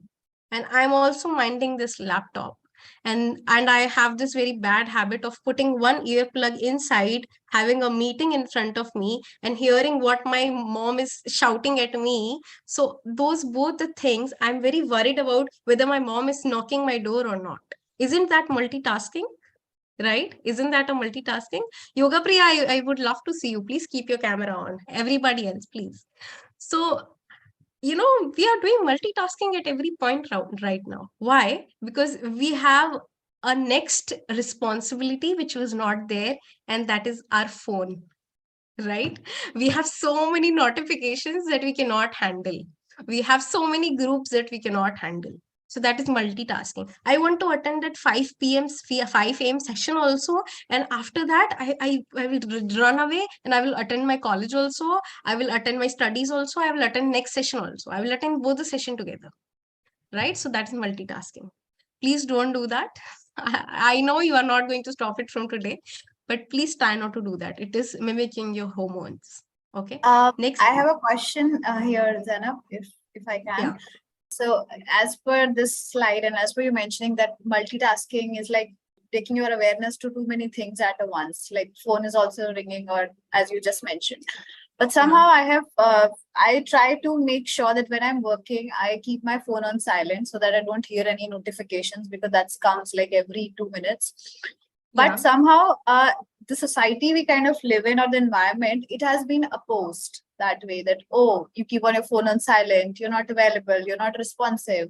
and I'm also minding this laptop. And I have this very bad habit of putting one earplug inside, having a meeting in front of me, and hearing what my mom is shouting at me. So those both the things, I'm very worried about whether my mom is knocking my door or not. Isn't that multitasking? Right? Isn't that a multitasking? Yoga Priya, I would love to see you. Please keep your camera on. Everybody else, please. So we are doing multitasking at every point right now. Why? Because we have a next responsibility which was not there, and that is our phone, right? We have so many notifications that we cannot handle. We have so many groups that we cannot handle. So that is multitasking. I want to attend at 5 p.m. 5 a.m. session also. And after that, I will run away and I will attend my college also. I will attend my studies also. I will attend next session also. I will attend both the session together. Right? So that is multitasking. Please don't do that. I know you are not going to stop it from today, but please try not to do that. It is mimicking your hormones. Okay. Next. I have a question here, Zainab, if I can. Yeah. So as per this slide and as per you mentioning that multitasking is like taking your awareness to too many things at once, like phone is also ringing or as you just mentioned. But somehow I try to make sure that when I'm working, I keep my phone on silent so that I don't hear any notifications because that comes like every 2 minutes. But somehow the society we kind of live in or the environment, it has been opposed that way that, oh, you keep on your phone on silent, you're not available, you're not responsive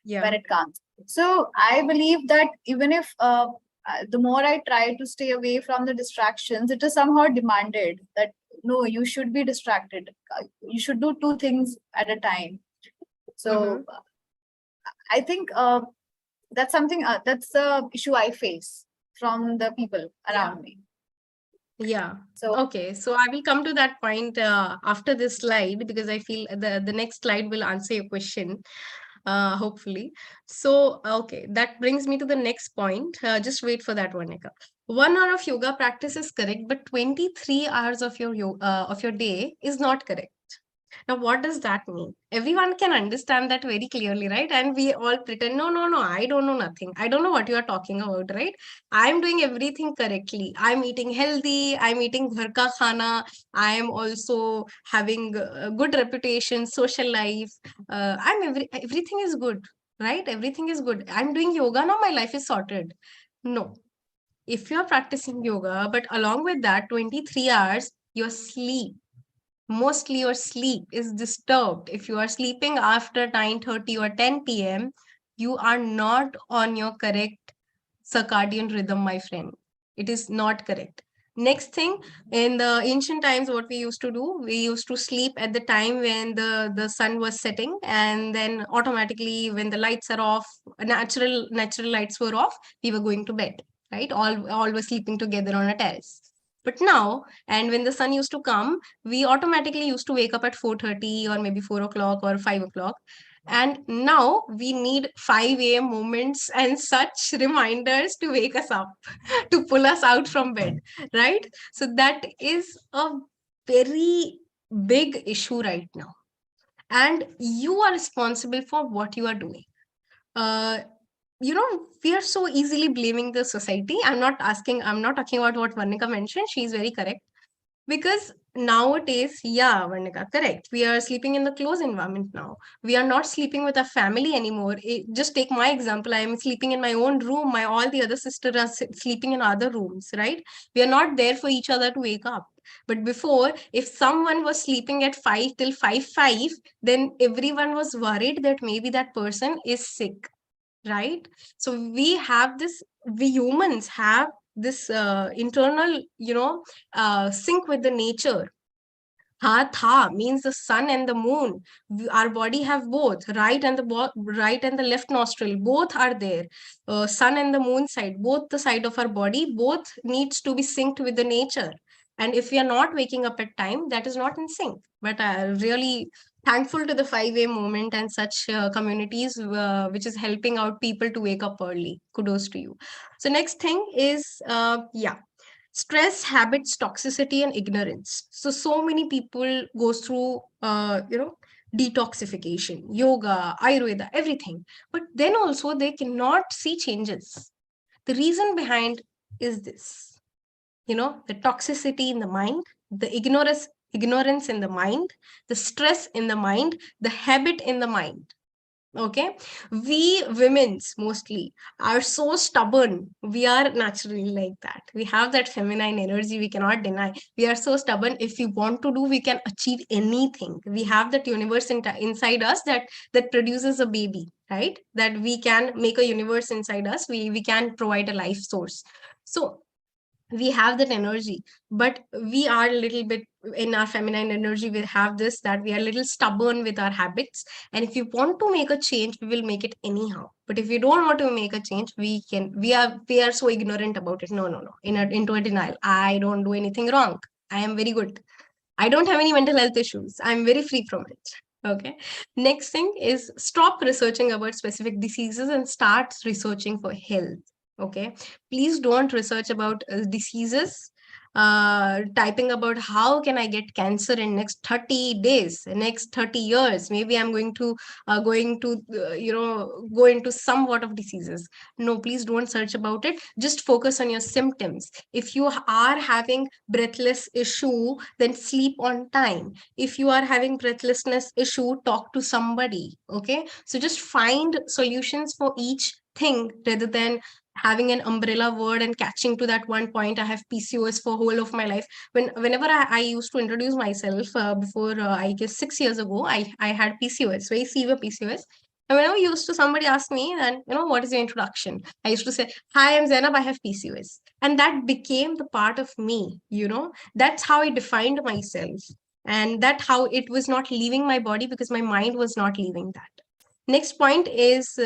when it comes. So I believe that even if the more I try to stay away from the distractions, it is somehow demanded that, no, you should be distracted. You should do two things at a time. So I think that's something, that's the issue I face from the people around me. Yeah. So okay. So I will come to that point after this slide because I feel the next slide will answer your question. Hopefully. So okay, that brings me to the next point. Just wait for that one, Nika. 1 hour of yoga practice is correct, but 23 hours of your day is not correct. Now, what does that mean? Everyone can understand that very clearly, right? And we all pretend, no, I don't know nothing. I don't know what you are talking about, right? I'm doing everything correctly. I'm eating healthy. I'm eating ghar ka khana. I am also having a good reputation, social life. Everything is good, right? Everything is good. I'm doing yoga now. My life is sorted. No. If you're practicing yoga, but along with that, 23 hours, your sleep, mostly your sleep is disturbed. If you are sleeping after 9:30 or 10 p.m., you are not on your correct circadian rhythm, my friend. It is not correct. Next thing, in the ancient times, what we used to do, we used to sleep at the time when the sun was setting, and then automatically when the lights are off, natural lights were off, we were going to bed, right? All were sleeping together on a terrace. But now, and when the sun used to come, we automatically used to wake up at 4:30 or maybe 4 o'clock or 5 o'clock. And now we need 5 a.m. moments and such reminders to wake us up, to pull us out from bed, right? So that is a very big issue right now. And you are responsible for what you are doing. We are so easily blaming the society. I'm not talking about what Varnika mentioned. She's very correct. Because nowadays, yeah, Varnika, correct. We are sleeping in the close environment now. We are not sleeping with our family anymore. Just take my example. I am sleeping in my own room. All the other sisters are sleeping in other rooms, right? We are not there for each other to wake up. But before, if someone was sleeping at 5 till 5, then everyone was worried that maybe that person is sick, right? So we humans have this internal sync with the nature. Tha means the sun and the moon. Our body have both right and the left nostril, both are there. Sun and the moon side, both the side of our body, both needs to be synced with the nature. And if we are not waking up at time, that is not in sync. But really thankful to the 5 a.m. movement and such communities which is helping out people to wake up early. Kudos to you. So next thing is stress, habits, toxicity, and ignorance. So many people goes through detoxification, yoga, Ayurveda, everything, but then also they cannot see changes. The reason behind is this, the toxicity in the mind, the ignorance in the mind, the stress in the mind, the habit in the mind. Okay, we women's mostly are so stubborn. We are naturally like that. We have that feminine energy, we cannot deny. We are so stubborn. If we want to do, we can achieve anything. We have that universe inside us that produces a baby, right? That we can make a universe inside us. We can provide a life source. So we have that energy, but we are a little bit in our feminine energy. We have this, that we are a little stubborn with our habits, and if you want to make a change, we will make it anyhow. But if you don't want to make a change, we are so ignorant about it. No, no, no, into a denial. I don't do anything wrong, I am very good, I don't have any mental health issues, I'm very free from it. Okay, next thing is stop researching about specific diseases and start researching for health. Okay, please don't research about diseases, typing about how can I get cancer in next 30 days, next 30 years, maybe I'm going to go into somewhat of diseases. No, please don't search about it. Just focus on your symptoms. If you are having breathless issue, then sleep on time. If you are having breathlessness issue, talk to somebody. Okay, so just find solutions for each thing rather than having an umbrella word and catching to that one point. I have PCOS for whole of my life. Whenever I used to introduce myself before I guess 6 years ago, I had PCOS, very severe PCOS. And whenever used to somebody ask me, and what is your introduction, I used to say, hi, I'm Zainab, I have PCOS. And that became the part of me. That's how I defined myself. And that how it was not leaving my body, because my mind was not leaving that. Next point is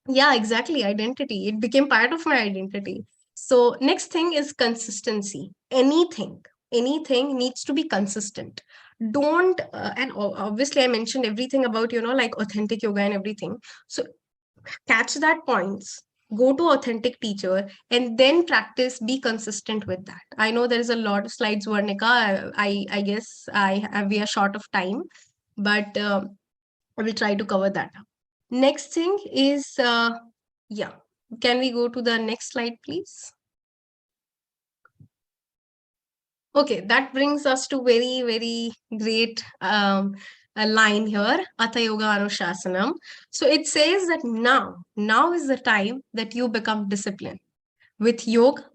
yeah, exactly, identity. It became part of my identity. So next thing is consistency. Anything needs to be consistent. Don't and obviously I mentioned everything about like authentic yoga and everything. So catch that points, go to authentic teacher, and then practice, be consistent with that. I know there is a lot of slides, Varnika. I guess we are short of time, but I will try to cover that. Next thing is, yeah, can we go to the next slide, please? Okay, that brings us to very, very great a line here, Atha Yoga Anushasanam. So it says that now is the time that you become disciplined with yoga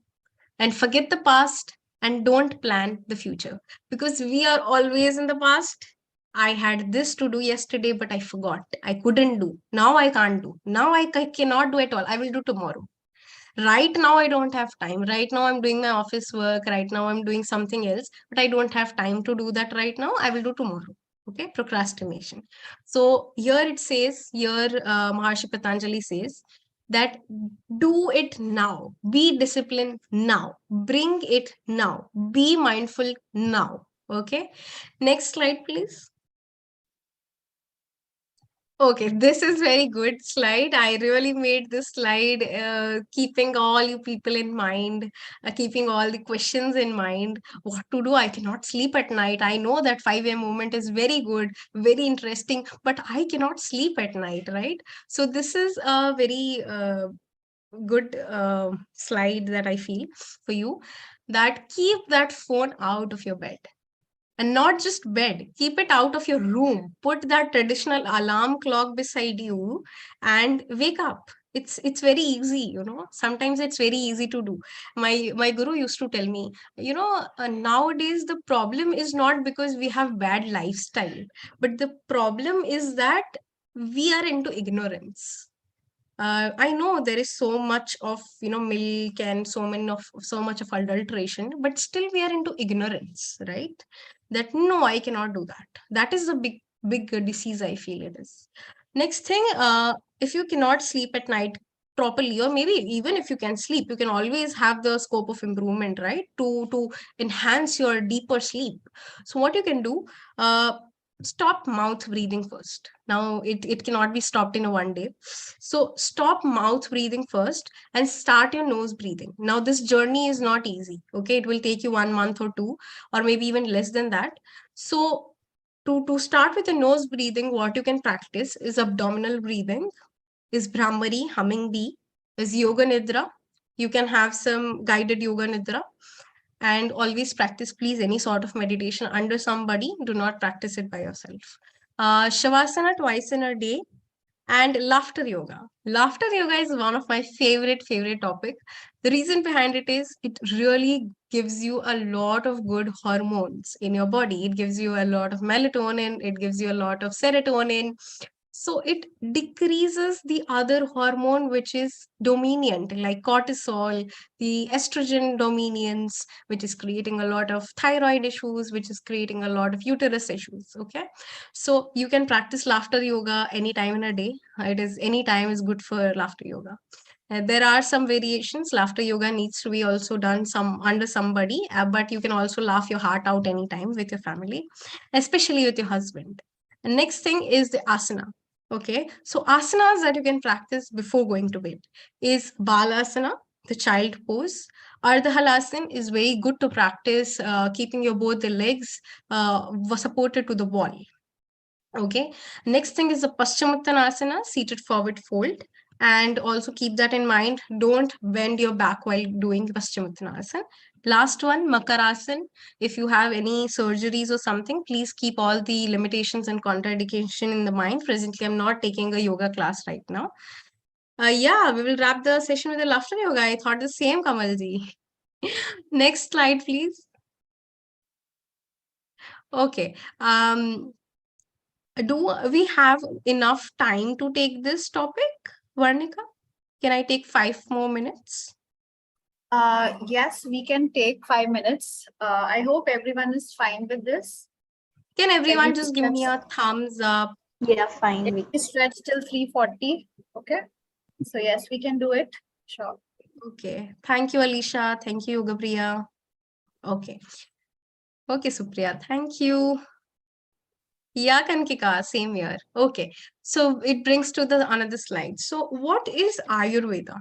and forget the past and don't plan the future, because we are always in the past. I had this to do yesterday, but I forgot. I couldn't do. Now I can't do. Now I cannot do at all. I will do tomorrow. Right now, I don't have time. Right now, I'm doing my office work. Right now, I'm doing something else, but I don't have time to do that right now. I will do tomorrow. Okay, procrastination. So here it says, Maharshi Patanjali says that do it now, be disciplined now, bring it now, be mindful now. Okay, next slide, please. Okay, this is very good slide. I really made this slide keeping all you people in mind, keeping all the questions in mind. What to do? I cannot sleep at night. I know that 5 a.m. movement is very good, very interesting, but I cannot sleep at night, right? So this is a very good slide that I feel for you, that keep that phone out of your bed. And not just bed, keep it out of your room. Put that traditional alarm clock beside you and wake up. It's very easy. Sometimes it's very easy to do. My guru used to tell me, nowadays the problem is not because we have bad lifestyle, but the problem is that we are into ignorance. I know there is so much of milk and so much of adulteration, but still we are into ignorance, right? That no, I cannot do that. That is a big disease, I feel it is. Next thing, if you cannot sleep at night properly, or maybe even if you can sleep, you can always have the scope of improvement, right? To enhance your deeper sleep. So what you can do, stop mouth breathing first. Now it cannot be stopped in a one day. So stop mouth breathing first and start your nose breathing. Now this journey is not easy. Okay, it will take you 1 month or two, or maybe even less than that. So to start with the nose breathing, what you can practice is abdominal breathing, is Brahmari, humming bee, is Yoga Nidra. You can have some guided Yoga Nidra, and always practice, please, any sort of meditation under somebody. Do not practice it by yourself. Shavasana twice in a day, And laughter yoga. Laughter yoga is one of my favorite topic. The reason behind it is it really gives you a lot of good hormones in your body. It gives you a lot of melatonin, it gives you a lot of serotonin. So it decreases the other hormone which is dominant, like cortisol, the estrogen dominance, which is creating a lot of thyroid issues, which is creating a lot of uterus issues. Okay. So you can practice laughter yoga anytime in a day. It is any time is good for laughter yoga. There are some variations. Laughter yoga needs to be also done some under somebody, but you can also laugh your heart out anytime with your family, especially with your husband. The next thing is the asana. Okay, so asanas that you can practice before going to bed is balasana, the child pose. Ardha Halasana is very good to practice keeping your both the legs supported to the wall. Okay, next thing is the Paschimottanasana, seated forward fold. And also keep that in mind. Don't bend your back while doing Paschimottanasana. Last one, Makarasana. If you have any surgeries or something, please keep all the limitations and contraindication in the mind. Presently, I'm not taking a yoga class right now. Yeah, we will wrap the session with the laughter yoga. I thought the same, Kamalji. Next slide, please. Okay. Do we have enough time to take this topic, Varnika? Can I take 5 more minutes? Yes, we can take 5 minutes. I hope everyone is fine with this. Can everyone Like, just give me a thumbs up? Yeah, fine. we stretch till 3:40. Okay. So yes, we can do it. Sure. Okay. Thank you, Alicia. Thank you, Yogapriya. Okay. Okay, Supriya. Thank you. Yeah, Kankika, same here. Okay. So it brings to the another slide. So what is Ayurveda?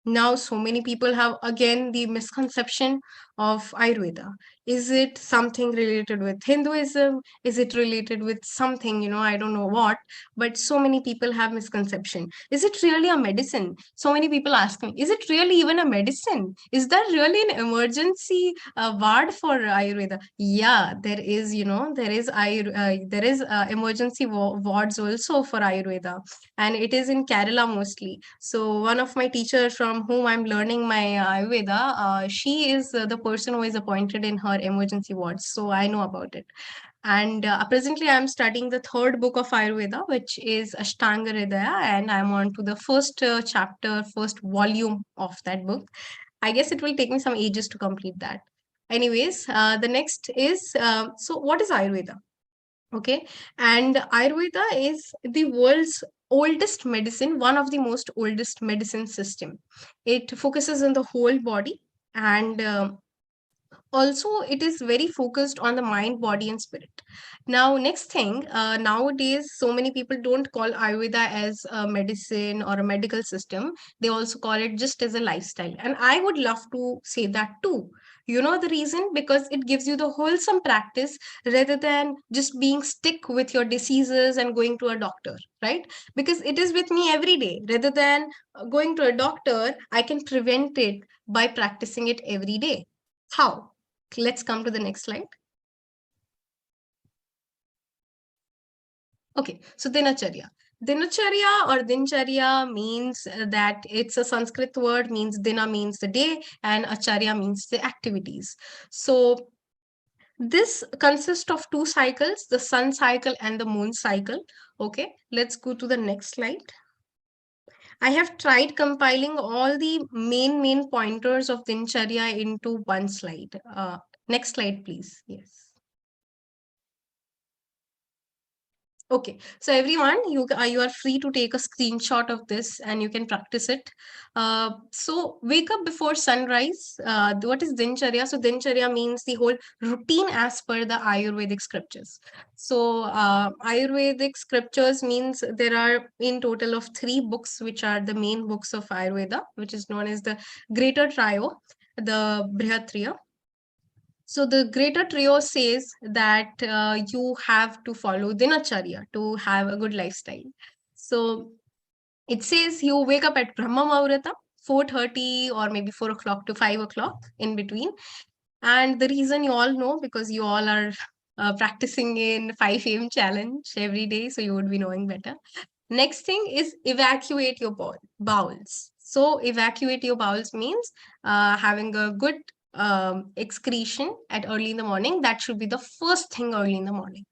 Now, so many people have again the misconception of Ayurveda. Is it something related with Hinduism? Is it related with something, I don't know what, but so many people have misconception. Is it really a medicine? So many people ask me, is it really even a medicine? Is that really an emergency ward for Ayurveda? Yeah, there is, there is emergency wards also for Ayurveda, and it is in Kerala mostly. So one of my teachers from whom I'm learning my Ayurveda, she is the person who is appointed in her emergency wards. So I know about it. And presently I'm studying the third book of Ayurveda, which is Ashtanga Hridaya, and I'm on to the first chapter, first volume of that book. I guess it will take me some ages to complete that. Anyways, the next is, so what is Ayurveda? Okay, and Ayurveda is the world's oldest medicine, one of the most oldest medicine system. It focuses on the whole body, and also it is very focused on the mind, body and spirit. Now, next thing, nowadays so many people don't call Ayurveda as a medicine or a medical system. They also call it just as a lifestyle, and I would love to say that too. You know the reason? Because it gives you the wholesome practice rather than just being stick with your diseases and going to a doctor, right? Because it is with me every day. Rather than going to a doctor, I can prevent it by practicing it every day. How? Let's come to the next slide. Okay, so Dinacharya. Dinacharya or Dincharya means that it's a Sanskrit word, means Dina means the day and Acharya means the activities. So this consists of 2 cycles, the sun cycle and the moon cycle. Okay, let's go to the next slide. I have tried compiling all the main pointers of Dincharya into one slide. Next slide, please. Yes. Okay, so everyone, you are free to take a screenshot of this and you can practice it. So wake up before sunrise. What is Dincharya? So Dincharya means the whole routine as per the Ayurvedic scriptures. So Ayurvedic scriptures means there are in total of 3 books, which are the main books of Ayurveda, which is known as the Greater Trio, the Brihatriya. So the greater trio says that you have to follow Dinacharya to have a good lifestyle. So it says you wake up at Brahma Muhurta, 4:30 or maybe 4 o'clock to 5 o'clock in between. And the reason you all know, because you all are practicing in 5 a.m. challenge every day, so you would be knowing better. Next thing is evacuate your bowels. So evacuate your bowels means having a good excretion at early in the morning. That should be the first thing early in the morning.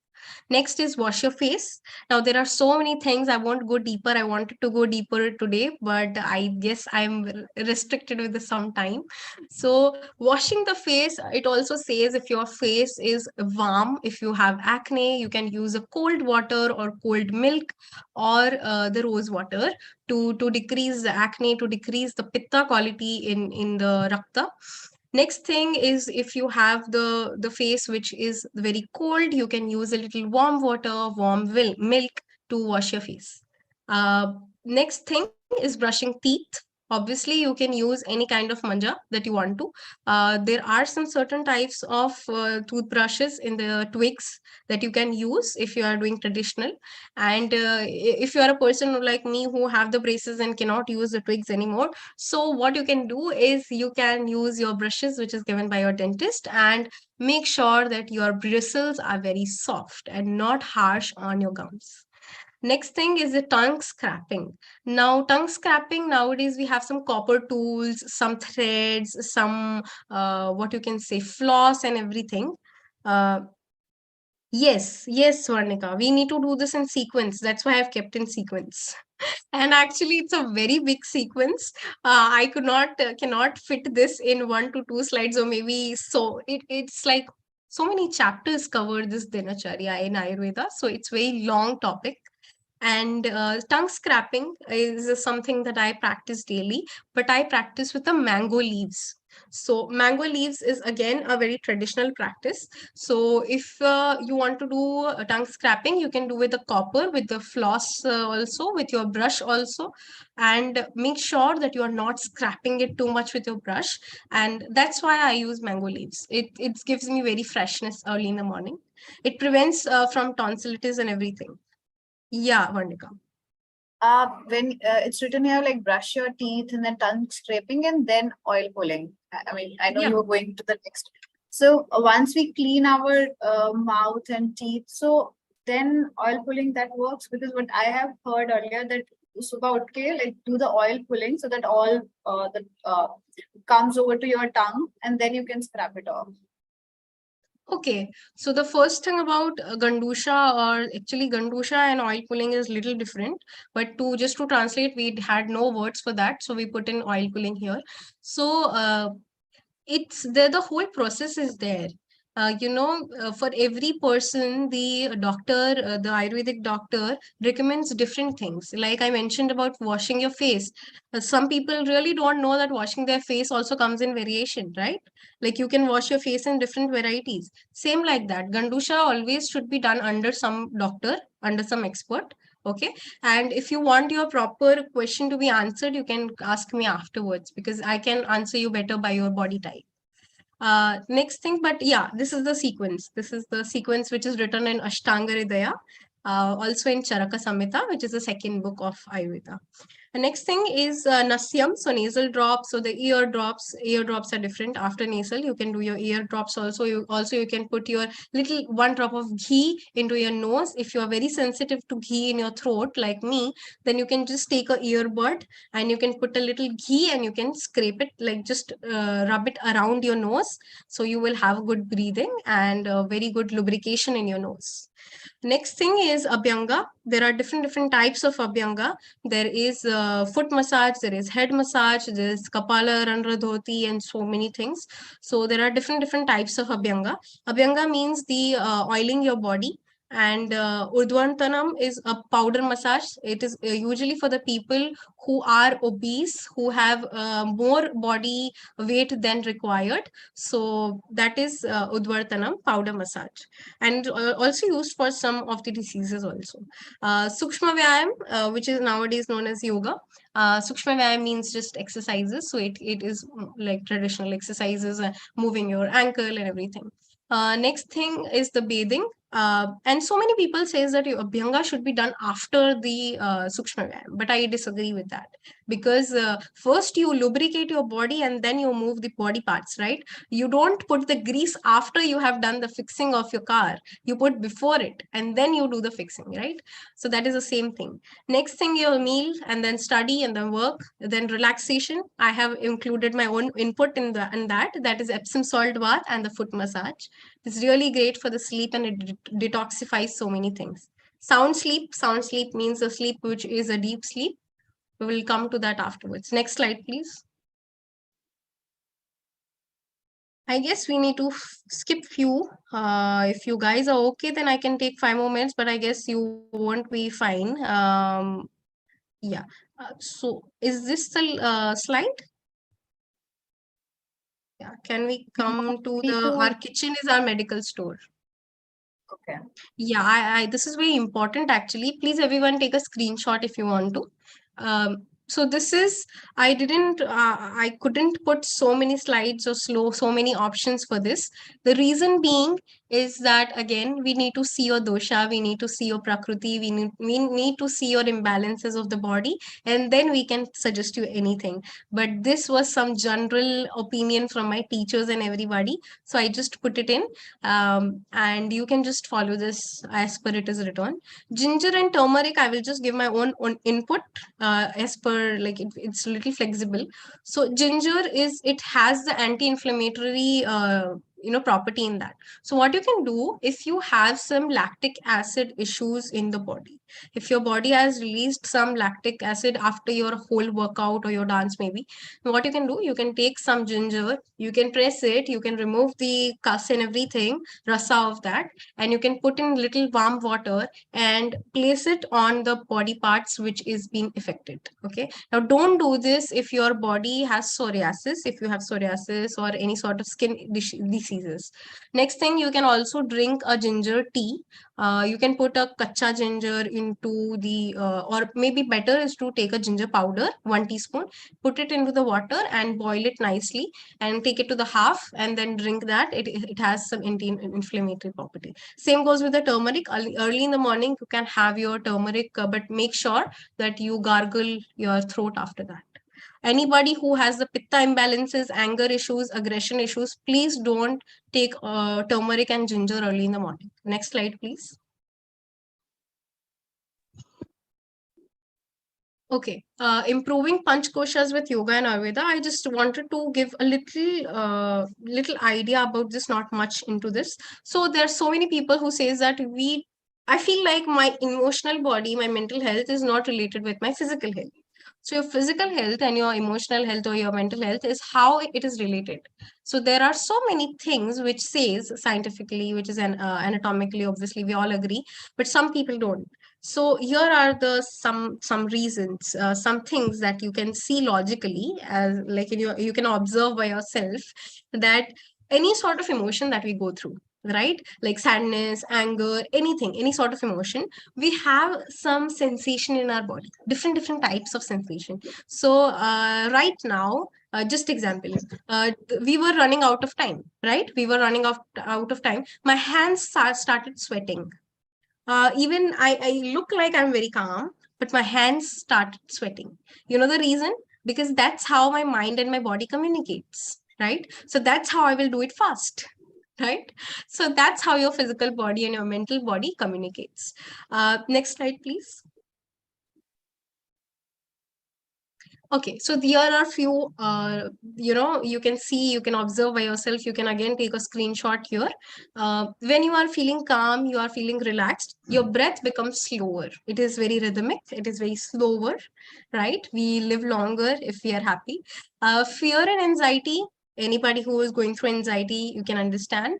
Next is wash your face. Now, there are so many things. I won't go deeper. I wanted to go deeper today, but I guess I'm restricted with some time. So, washing the face, it also says if your face is warm, if you have acne, you can use a cold water or cold milk or the rose water to decrease the acne, to decrease the pitta quality in the rakta. Next thing is if you have the face which is very cold, you can use a little warm water, warm milk to wash your face. Next thing is brushing teeth. Obviously, you can use any kind of manja that you want to. There are some certain types of toothbrushes in the twigs that you can use if you are doing traditional. And if you are a person like me who have the braces and cannot use the twigs anymore, so what you can do is you can use your brushes, which is given by your dentist, and make sure that your bristles are very soft and not harsh on your gums. Next thing is the tongue scraping. Now, tongue scraping, nowadays we have some copper tools, some threads, some, what you can say, floss and everything. Uh, yes, Swarnika, we need to do this in sequence. That's why I've kept in sequence. And actually, it's a very big sequence. I could not cannot fit this in 1 to 2 slides, or maybe so. It's like so many chapters cover this dinacharya in Ayurveda, so it's very long topic. And tongue scraping is something that I practice daily, but I practice with the mango leaves. So mango leaves is again a very traditional practice. So if you want to do tongue scraping, you can do with the copper, with the floss also, with your brush also, and make sure that you are not scraping it too much with your brush. And that's why I use mango leaves. It gives me very freshness early in the morning. It prevents from tonsillitis and everything. Yeah, Vandika. When it's written here like brush your teeth and then tongue scraping and then oil pulling. I mean, I know Yeah. you were going to the next. So once we clean our mouth and teeth, so then oil pulling that works, because what I have heard earlier that suba utke like do the oil pulling so that all the comes over to your tongue and then you can scrap it off. Okay, so the first thing about Gandusha, or actually Gandusha and oil pulling is little different, but to translate, we had no words for that, so we put in oil pulling here. So it's there, the whole process is there. For every person, the doctor, the Ayurvedic doctor recommends different things. Like I mentioned about washing your face. Some people really don't know that washing their face also comes in variation, right? Like you can wash your face in different varieties. Same like that. Gandusha always should be done under some doctor, under some expert. Okay. And if you want your proper question to be answered, you can ask me afterwards, because I can answer you better by your body type. Next thing, but yeah, this is the sequence. This is the sequence which is written in Ashtanga Hridaya, also in Charaka Samhita, which is the second book of Ayurveda. The next thing is nasyam, so nasal drops. So the ear drops are different. After nasal, you can do your ear drops also. You can put your little 1 drop of ghee into your nose. If you are very sensitive to ghee in your throat, like me, then you can just take a earbud and you can put a little ghee and you can scrape it, like just rub it around your nose. So you will have good breathing and very good lubrication in your nose. Next thing is Abhyanga. There are different types of Abhyanga. There is foot massage, there is head massage, there is Kapala, Randra Dhoti, and so many things. So there are different types of Abhyanga. Abhyanga means the oiling your body. And Urdhvantanam is a powder massage. It is usually for the people who are obese, who have more body weight than required. So that is Udvartanam, powder massage, and also used for some of the diseases also. Sukshma Vyayam, which is nowadays known as yoga. Sukshma Vyayam means just exercises. So it is like traditional exercises, moving your ankle and everything. Next thing is the bathing. And so many people says that your Abhyanga should be done after the Sukshma Vyayam, but I disagree with that, because first you lubricate your body and then you move the body parts, right? You don't put the grease after you have done the fixing of your car. You put before it and then you do the fixing, right? So that is the same thing. Next thing, your meal, and then study, and then work, then relaxation. I have included my own input in that is Epsom salt bath and the foot massage. It's really great for the sleep, and it detoxifies so many things. Sound sleep means a sleep which is a deep sleep. We will come to that afterwards. Next slide, please. I guess we need to skip few. If you guys are okay, then I can take 5 more minutes, but I guess you won't be fine. Yeah. So is this the slide? Yeah. Can we come to our kitchen is our medical store. Okay. Yeah, this is very important actually. Please everyone take a screenshot if you want to. So this is, I couldn't put so many slides or so many options for this. The reason being is that, again, we need to see your dosha, we need to see your prakriti, we need to see your imbalances of the body, and then we can suggest you anything. But this was some general opinion from my teachers and everybody. So I just put it in, and you can just follow this as per it is written. Ginger and turmeric, I will just give my own input as per, like, it's a little flexible. So ginger it has the anti-inflammatory property in that. So what you can do, if you have some lactic acid issues in the body, if your body has released some lactic acid after your whole workout or your dance, maybe, what you can do, you can take some ginger, you can press it, you can remove the cus and everything, rasa of that, and you can put in little warm water and place it on the body parts which is being affected. Okay, now don't do this if your body has psoriasis, if you have psoriasis or any sort of skin diseases. Next thing, you can also drink a ginger tea. You can put a kacha ginger into the or maybe better is to take a ginger powder, 1 teaspoon, put it into the water and boil it nicely, and take it to the half, and then drink that. It has some anti-inflammatory property. Same goes with the turmeric. Early in the morning you can have your turmeric, but make sure that you gargle your throat after that. Anybody who has the pitta imbalances, anger issues, aggression issues, please don't take turmeric and ginger early in the morning. Next slide, please. Okay, improving panch koshas with yoga and Ayurveda. I just wanted to give a little idea about this, not much into this. So there are so many people who says that I feel like my emotional body, my mental health is not related with my physical health. So your physical health and your emotional health or your mental health is how it is related. So there are so many things which says scientifically, which is anatomically, obviously we all agree, but some people don't. So here are the some reasons, some things that you can see logically, as like you can observe by yourself, that any sort of emotion that we go through, right, like sadness, anger, anything, any sort of emotion, we have some sensation in our body, different types of sensation. So right now, just example, we were running out of time, right? We were running out of time. My hands started sweating. Even I look like I'm very calm, but my hands started sweating. You know the reason? Because that's how my mind and my body communicates, right? So that's how I will do it fast, right? So that's how your physical body and your mental body communicates. Next slide, please. Okay, so there are few, you can see, you can observe by yourself. You can again take a screenshot here. When you are feeling calm, you are feeling relaxed, your breath becomes slower. It is very rhythmic. It is very slower, right? We live longer if we are happy. Fear and anxiety, anybody who is going through anxiety, you can understand.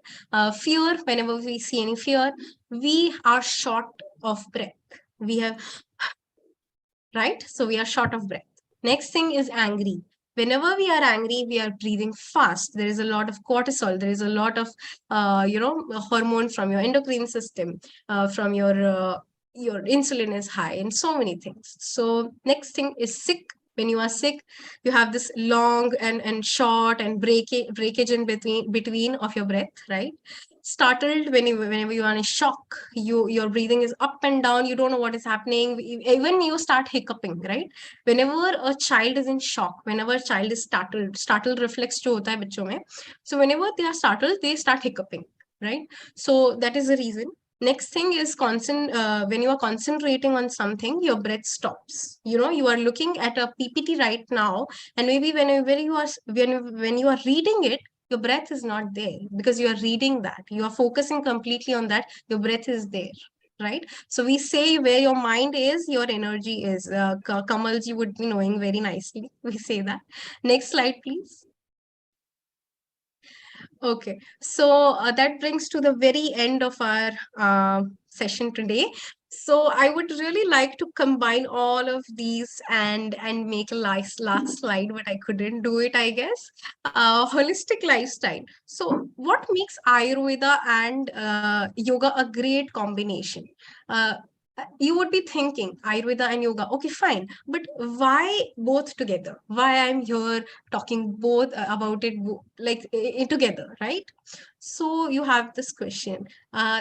Fear, whenever we see any fear, we are short of breath. We have, right? So we are short of breath. Next thing is angry. Whenever we are angry, we are breathing fast. There is a lot of cortisol. There is a lot of, hormone from your endocrine system, from your insulin is high, and so many things. So next thing is sick. When you are sick, you have this long and short and breakage in between of your breath, right? startled, whenever you are in shock, your breathing is up and down, you don't know what is happening, even you start hiccuping, right? Whenever a child is in shock, whenever a child is startled reflex jo hota hai bachchon mein, so whenever they are startled, they start hiccuping, right? So that is the reason. Next thing is when you are concentrating on something, your breath stops. You know, you are looking at a PPT right now, and maybe whenever you are when you are reading it, your breath is not there because you are reading that. You are focusing completely on that. Your breath is there, right? So we say where your mind is, your energy is. Kamals, you would be knowing very nicely. We say that. Next slide, please. Okay, so that brings to the very end of our session today. So I would really like to combine all of these and make a last slide, but I couldn't do it, I guess. Holistic lifestyle. So what makes Ayurveda and yoga a great combination? Uh, you would be thinking Ayurveda and yoga, okay, fine, but why both together? Why I'm here talking both about it together, right? So you have this question.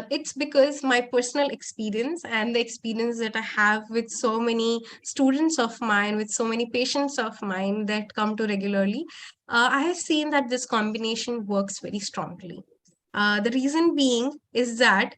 It's because my personal experience and the experience that I have with so many students of mine, with so many patients of mine that come to regularly, I have seen that this combination works very strongly. The reason being is that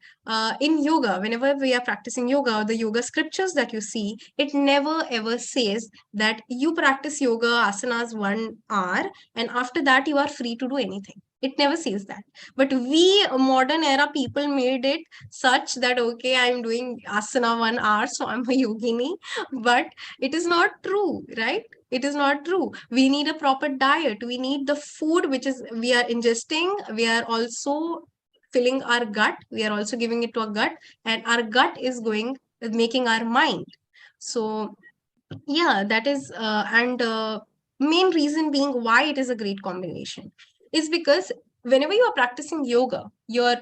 in yoga, whenever we are practicing yoga, the yoga scriptures that you see, it never ever says that you practice yoga asanas 1 hour and after that you are free to do anything. It never says that. But we modern era people made it such that, okay, I'm doing asana 1 hour, so I'm a yogini. But it is not true, right? It is not true. We need a proper diet. We need the food which is we are ingesting. We are also filling our gut. We are also giving it to our gut, and our gut is making our mind. So yeah, that is and main reason being why it is a great combination is because whenever you are practicing yoga, your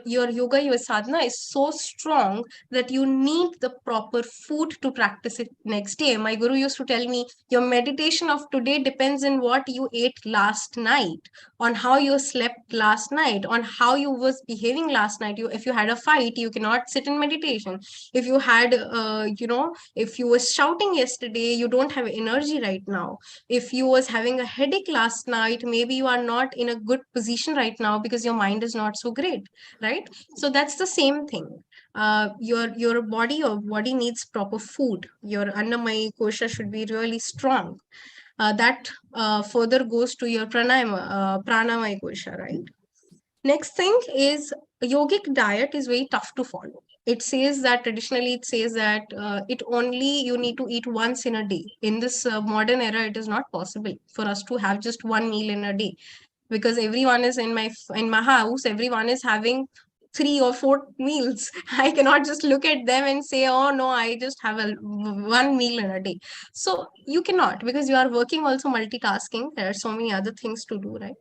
sadhana is so strong that you need the proper food to practice it next day. My guru used to tell me your meditation of today depends on what you ate last night, on how you slept last night, on how you was behaving last night. If you had a fight, you cannot sit in meditation. If you had if you were shouting yesterday, you don't have energy right now. If you was having a headache last night, maybe you are not in a good position right now because your mind is not so great, right? So that's the same thing. Your body needs proper food. Your annamaya kosha should be really strong. That further goes to your pranamaya kosha, right? Next thing is yogic diet is very tough to follow. It says that traditionally it says that it only you need to eat once in a day. In this modern era, it is not possible for us to have just one meal in a day because everyone is in my house. Everyone is having 3 or 4 meals. I cannot just look at them and say, oh no, I just have one meal in a day. So you cannot because you are working also multitasking. There are so many other things to do, right?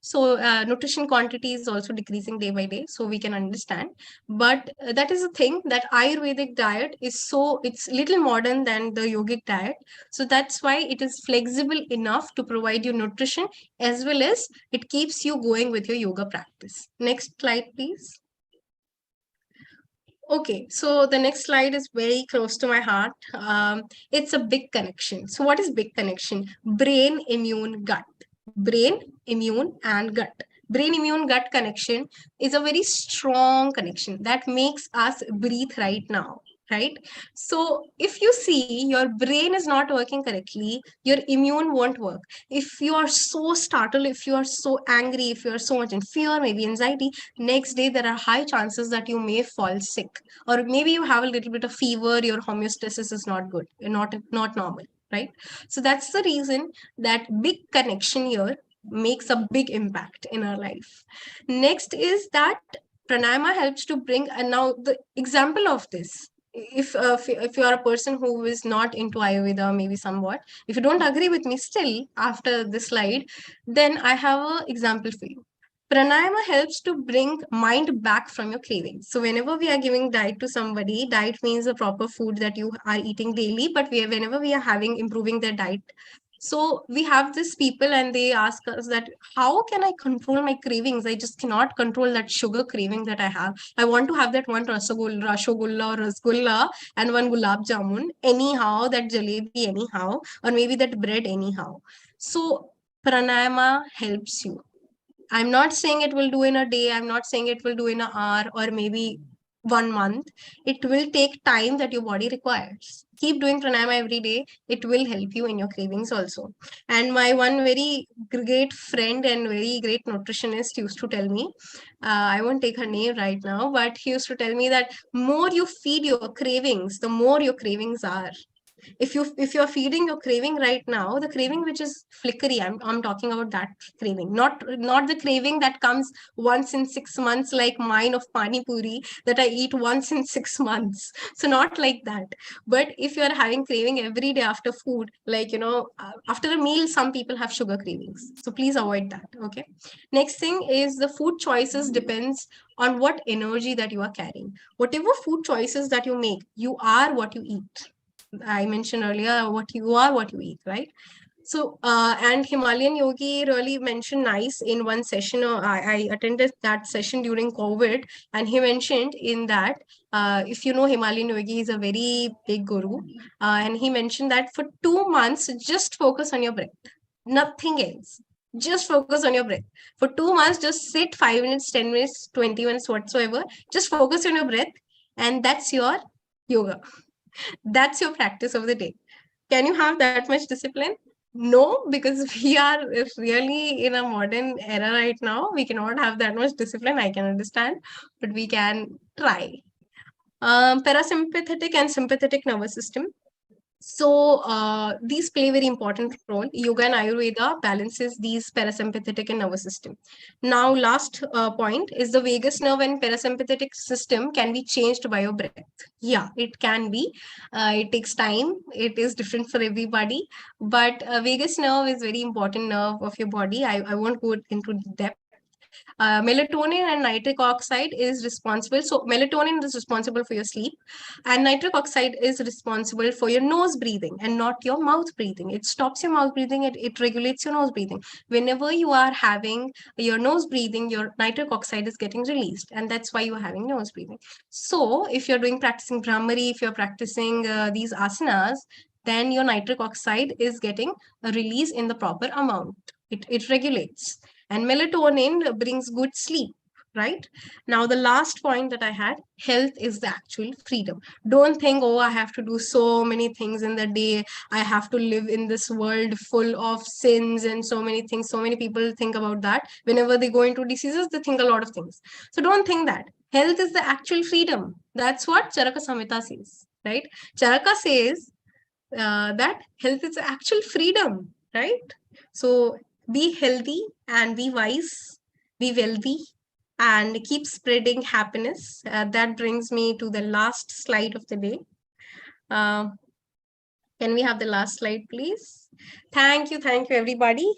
So nutrition quantity is also decreasing day by day, so we can understand. But that is the thing that Ayurvedic diet is it's little modern than the yogic diet. So that's why it is flexible enough to provide you nutrition as well as it keeps you going with your yoga practice. Next slide, please. Okay, so the next slide is very close to my heart. It's a big connection. So what is big connection? Brain, immune, gut. Brain, immune, and gut. Brain, immune, gut connection is a very strong connection that makes us breathe right now, right? So if you see your brain is not working correctly, your immune won't work. If you are so startled, if you are so angry, if you are so much in fear, maybe anxiety, next day there are high chances that you may fall sick, or maybe you have a little bit of fever, your homeostasis is not good, not normal, right? So that's the reason that big connection here makes a big impact in our life. Next is that pranayama helps to bring, and now the example of this, if you are a person who is not into Ayurveda, maybe somewhat, if you don't agree with me still after this slide, then I have an example for you. Pranayama helps to bring mind back from your cravings. So whenever we are giving diet to somebody, diet means the proper food that you are eating daily, but whenever we are improving their diet, So we have these people and they ask us that, how can I control my cravings? I just cannot control that sugar craving that I have. I want to have that one rasgulla or rasgulla and one gulab jamun anyhow, that jalebi anyhow, or maybe that bread anyhow. So pranayama helps you. I'm not saying it will do in a day. I'm not saying it will do in an hour or maybe 1 month. It will take time that your body requires. Keep doing pranayama every day. It will help you in your cravings also. And my one very great friend and very great nutritionist used to tell me, I won't take her name right now, but he used to tell me that more you feed your cravings, the more your cravings are. If you're feeding your craving right now, the craving which is flickery, I'm talking about that craving, not the craving that comes once in 6 months, like mine of pani puri that I eat once in 6 months. So not like that. But if you're having craving every day after food, like after a meal, some people have sugar cravings, so please avoid that. Okay. Next thing is the food choices depends on what energy that you are carrying. Whatever food choices that you make, you are what you eat. I mentioned earlier, what you are, what you eat, right? So, and Himalayan Yogi really mentioned nice in one session. I attended that session during COVID, and he mentioned in that, if you know Himalayan Yogi is a very big guru, and he mentioned that for 2 months, just focus on your breath, nothing else. Just focus on your breath. For 2 months, just sit 5 minutes, 10 minutes, 20 minutes, whatsoever. Just focus on your breath, and that's your yoga. That's your practice of the day. Can you have that much discipline? No, because we are really in a modern era right now. We cannot have that much discipline. I can understand, but we can try. Parasympathetic and sympathetic nervous system. So these play a very important role. Yoga and Ayurveda balances these parasympathetic and nervous system. Now, last point is the vagus nerve and parasympathetic system can be changed by your breath. Yeah, it can be. It takes time. It is different for everybody. But vagus nerve is very important nerve of your body. I won't go into depth. Melatonin and nitric oxide is responsible. So melatonin is responsible for your sleep, and nitric oxide is responsible for your nose breathing and not your mouth breathing. It stops your mouth breathing. It regulates your nose breathing. Whenever you are having your nose breathing, your nitric oxide is getting released, and that's why you are having nose breathing. So if you're practicing Brahmari, if you're practicing these asanas, then your nitric oxide is getting a release in the proper amount. It regulates. And melatonin brings good sleep, right? Now, the last point that I had, health is the actual freedom. Don't think, oh, I have to do so many things in the day. I have to live in this world full of sins and so many things. So many people think about that. Whenever they go into diseases, they think a lot of things. So don't think that. Health is the actual freedom. That's what Charaka Samhita says, right? Charaka says that health is actual freedom, right? So be healthy and be wise, be wealthy, and keep spreading happiness. That brings me to the last slide of the day. Can we have the last slide, please? Thank you, everybody.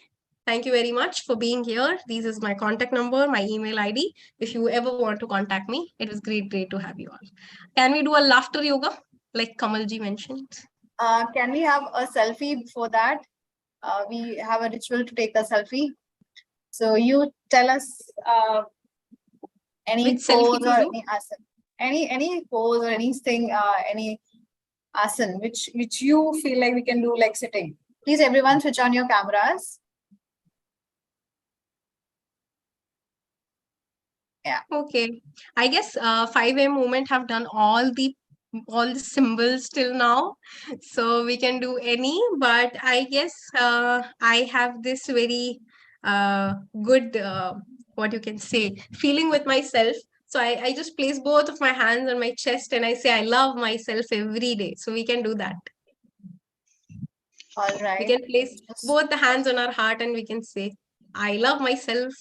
Thank you very much for being here. This is my contact number, my email ID. If you ever want to contact me, it was great to have you all. Can we do a laughter yoga, like Kamalji mentioned? Can we have a selfie before that? We have a ritual to take a selfie. So you tell us any Which selfie pose to or do? any pose or anything, any asan which you feel like we can do like sitting. Please, everyone, switch on your cameras. Yeah. Okay. I guess 5 a.m. movement have done all the symbols till now, so we can do any. But I guess I have this very good what you can say feeling with myself. So I just place both of my hands on my chest and I say I love myself every day. So we can do that. All right. We can place both the hands on our heart and we can say I love myself.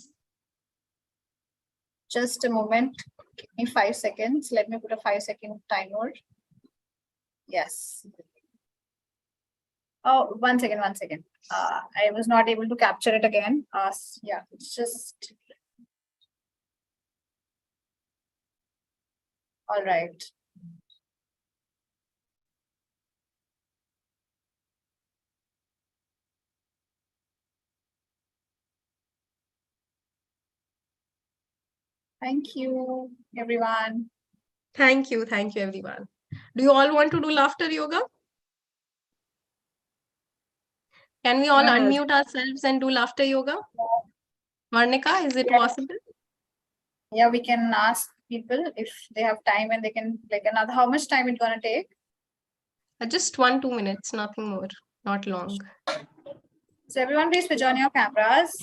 Just a moment. Give me 5 seconds. Let me put a 5-second timer. Yes. Oh, 1 second. I was not able to capture it again. Yeah, it's just. All right. Thank you, everyone. Thank you, everyone. Do you all want to do laughter yoga? Can we all Yes. unmute ourselves and do laughter yoga? Varnika, is it possible? Yeah, we can ask people if they have time and they can like another. How much time it's gonna take? Just 1-2 minutes, nothing more, not long. So everyone, please switch on your cameras.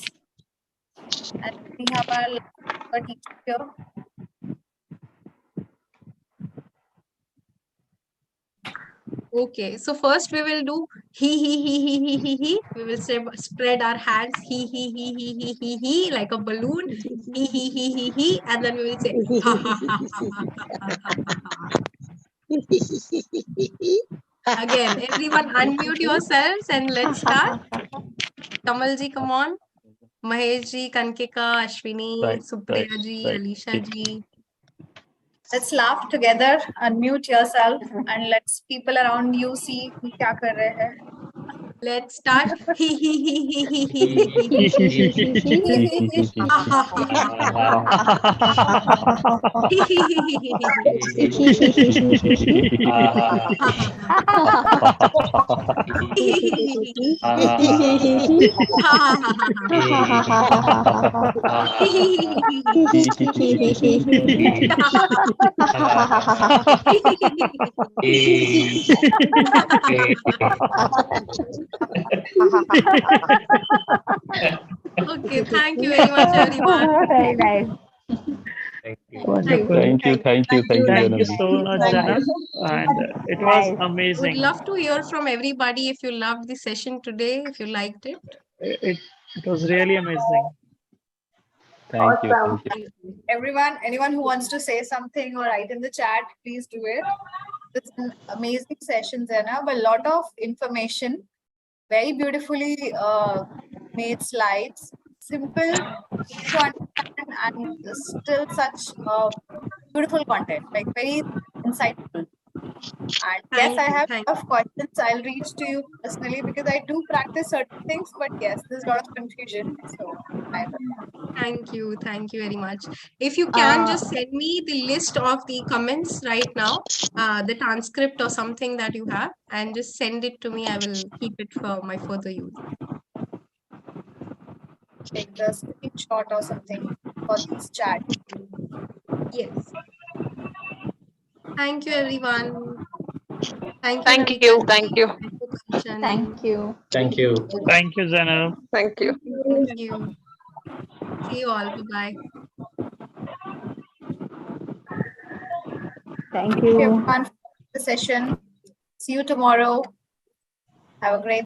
And we have our teacher here. Okay, so first we will do he. We will spread our hands he like a balloon. He, and then we will say ha ha ha ha ha ha ha. Again, everyone unmute yourselves and let's start. Kamalji, come on. Maheshji, Kankika, Ashwini, Right, Supriya right, ji, right. Alisha ji. Let's laugh together. Unmute yourself and let's people around you see we kya kar rahe hai. Let's start. He. Ha ha ha Okay, thank you very much, everyone. Very nice. Wonderful. Thank you, Thank you Zainab. so much, Zainab. And it was Nice. Would amazing. love to hear from everybody if you loved the session today, if you liked it. It was really amazing. Thank you. Everyone, anyone who wants to say something or write in the chat, please do it. It's an amazing session, Zainab. A lot of information, very beautifully made slides, simple to understand, and still such beautiful content, like very insightful. And yes, I have a lot of questions. I'll reach to you personally because I do practice certain things, but yes, there's a lot of confusion. So I will. Thank you very much. If you can just send me the list of the comments right now, the transcript or something that you have, and just send it to me. I will keep it for my further use. Take the screenshot or something for this chat. Yes. Thank you, everyone. Thank you. Thank you. Thank you. Thank you. Thank you, Zainab. Thank you. Thank you. See you all. Bye-bye. Thank Thank you you. everyone for the session. See you tomorrow. Have a great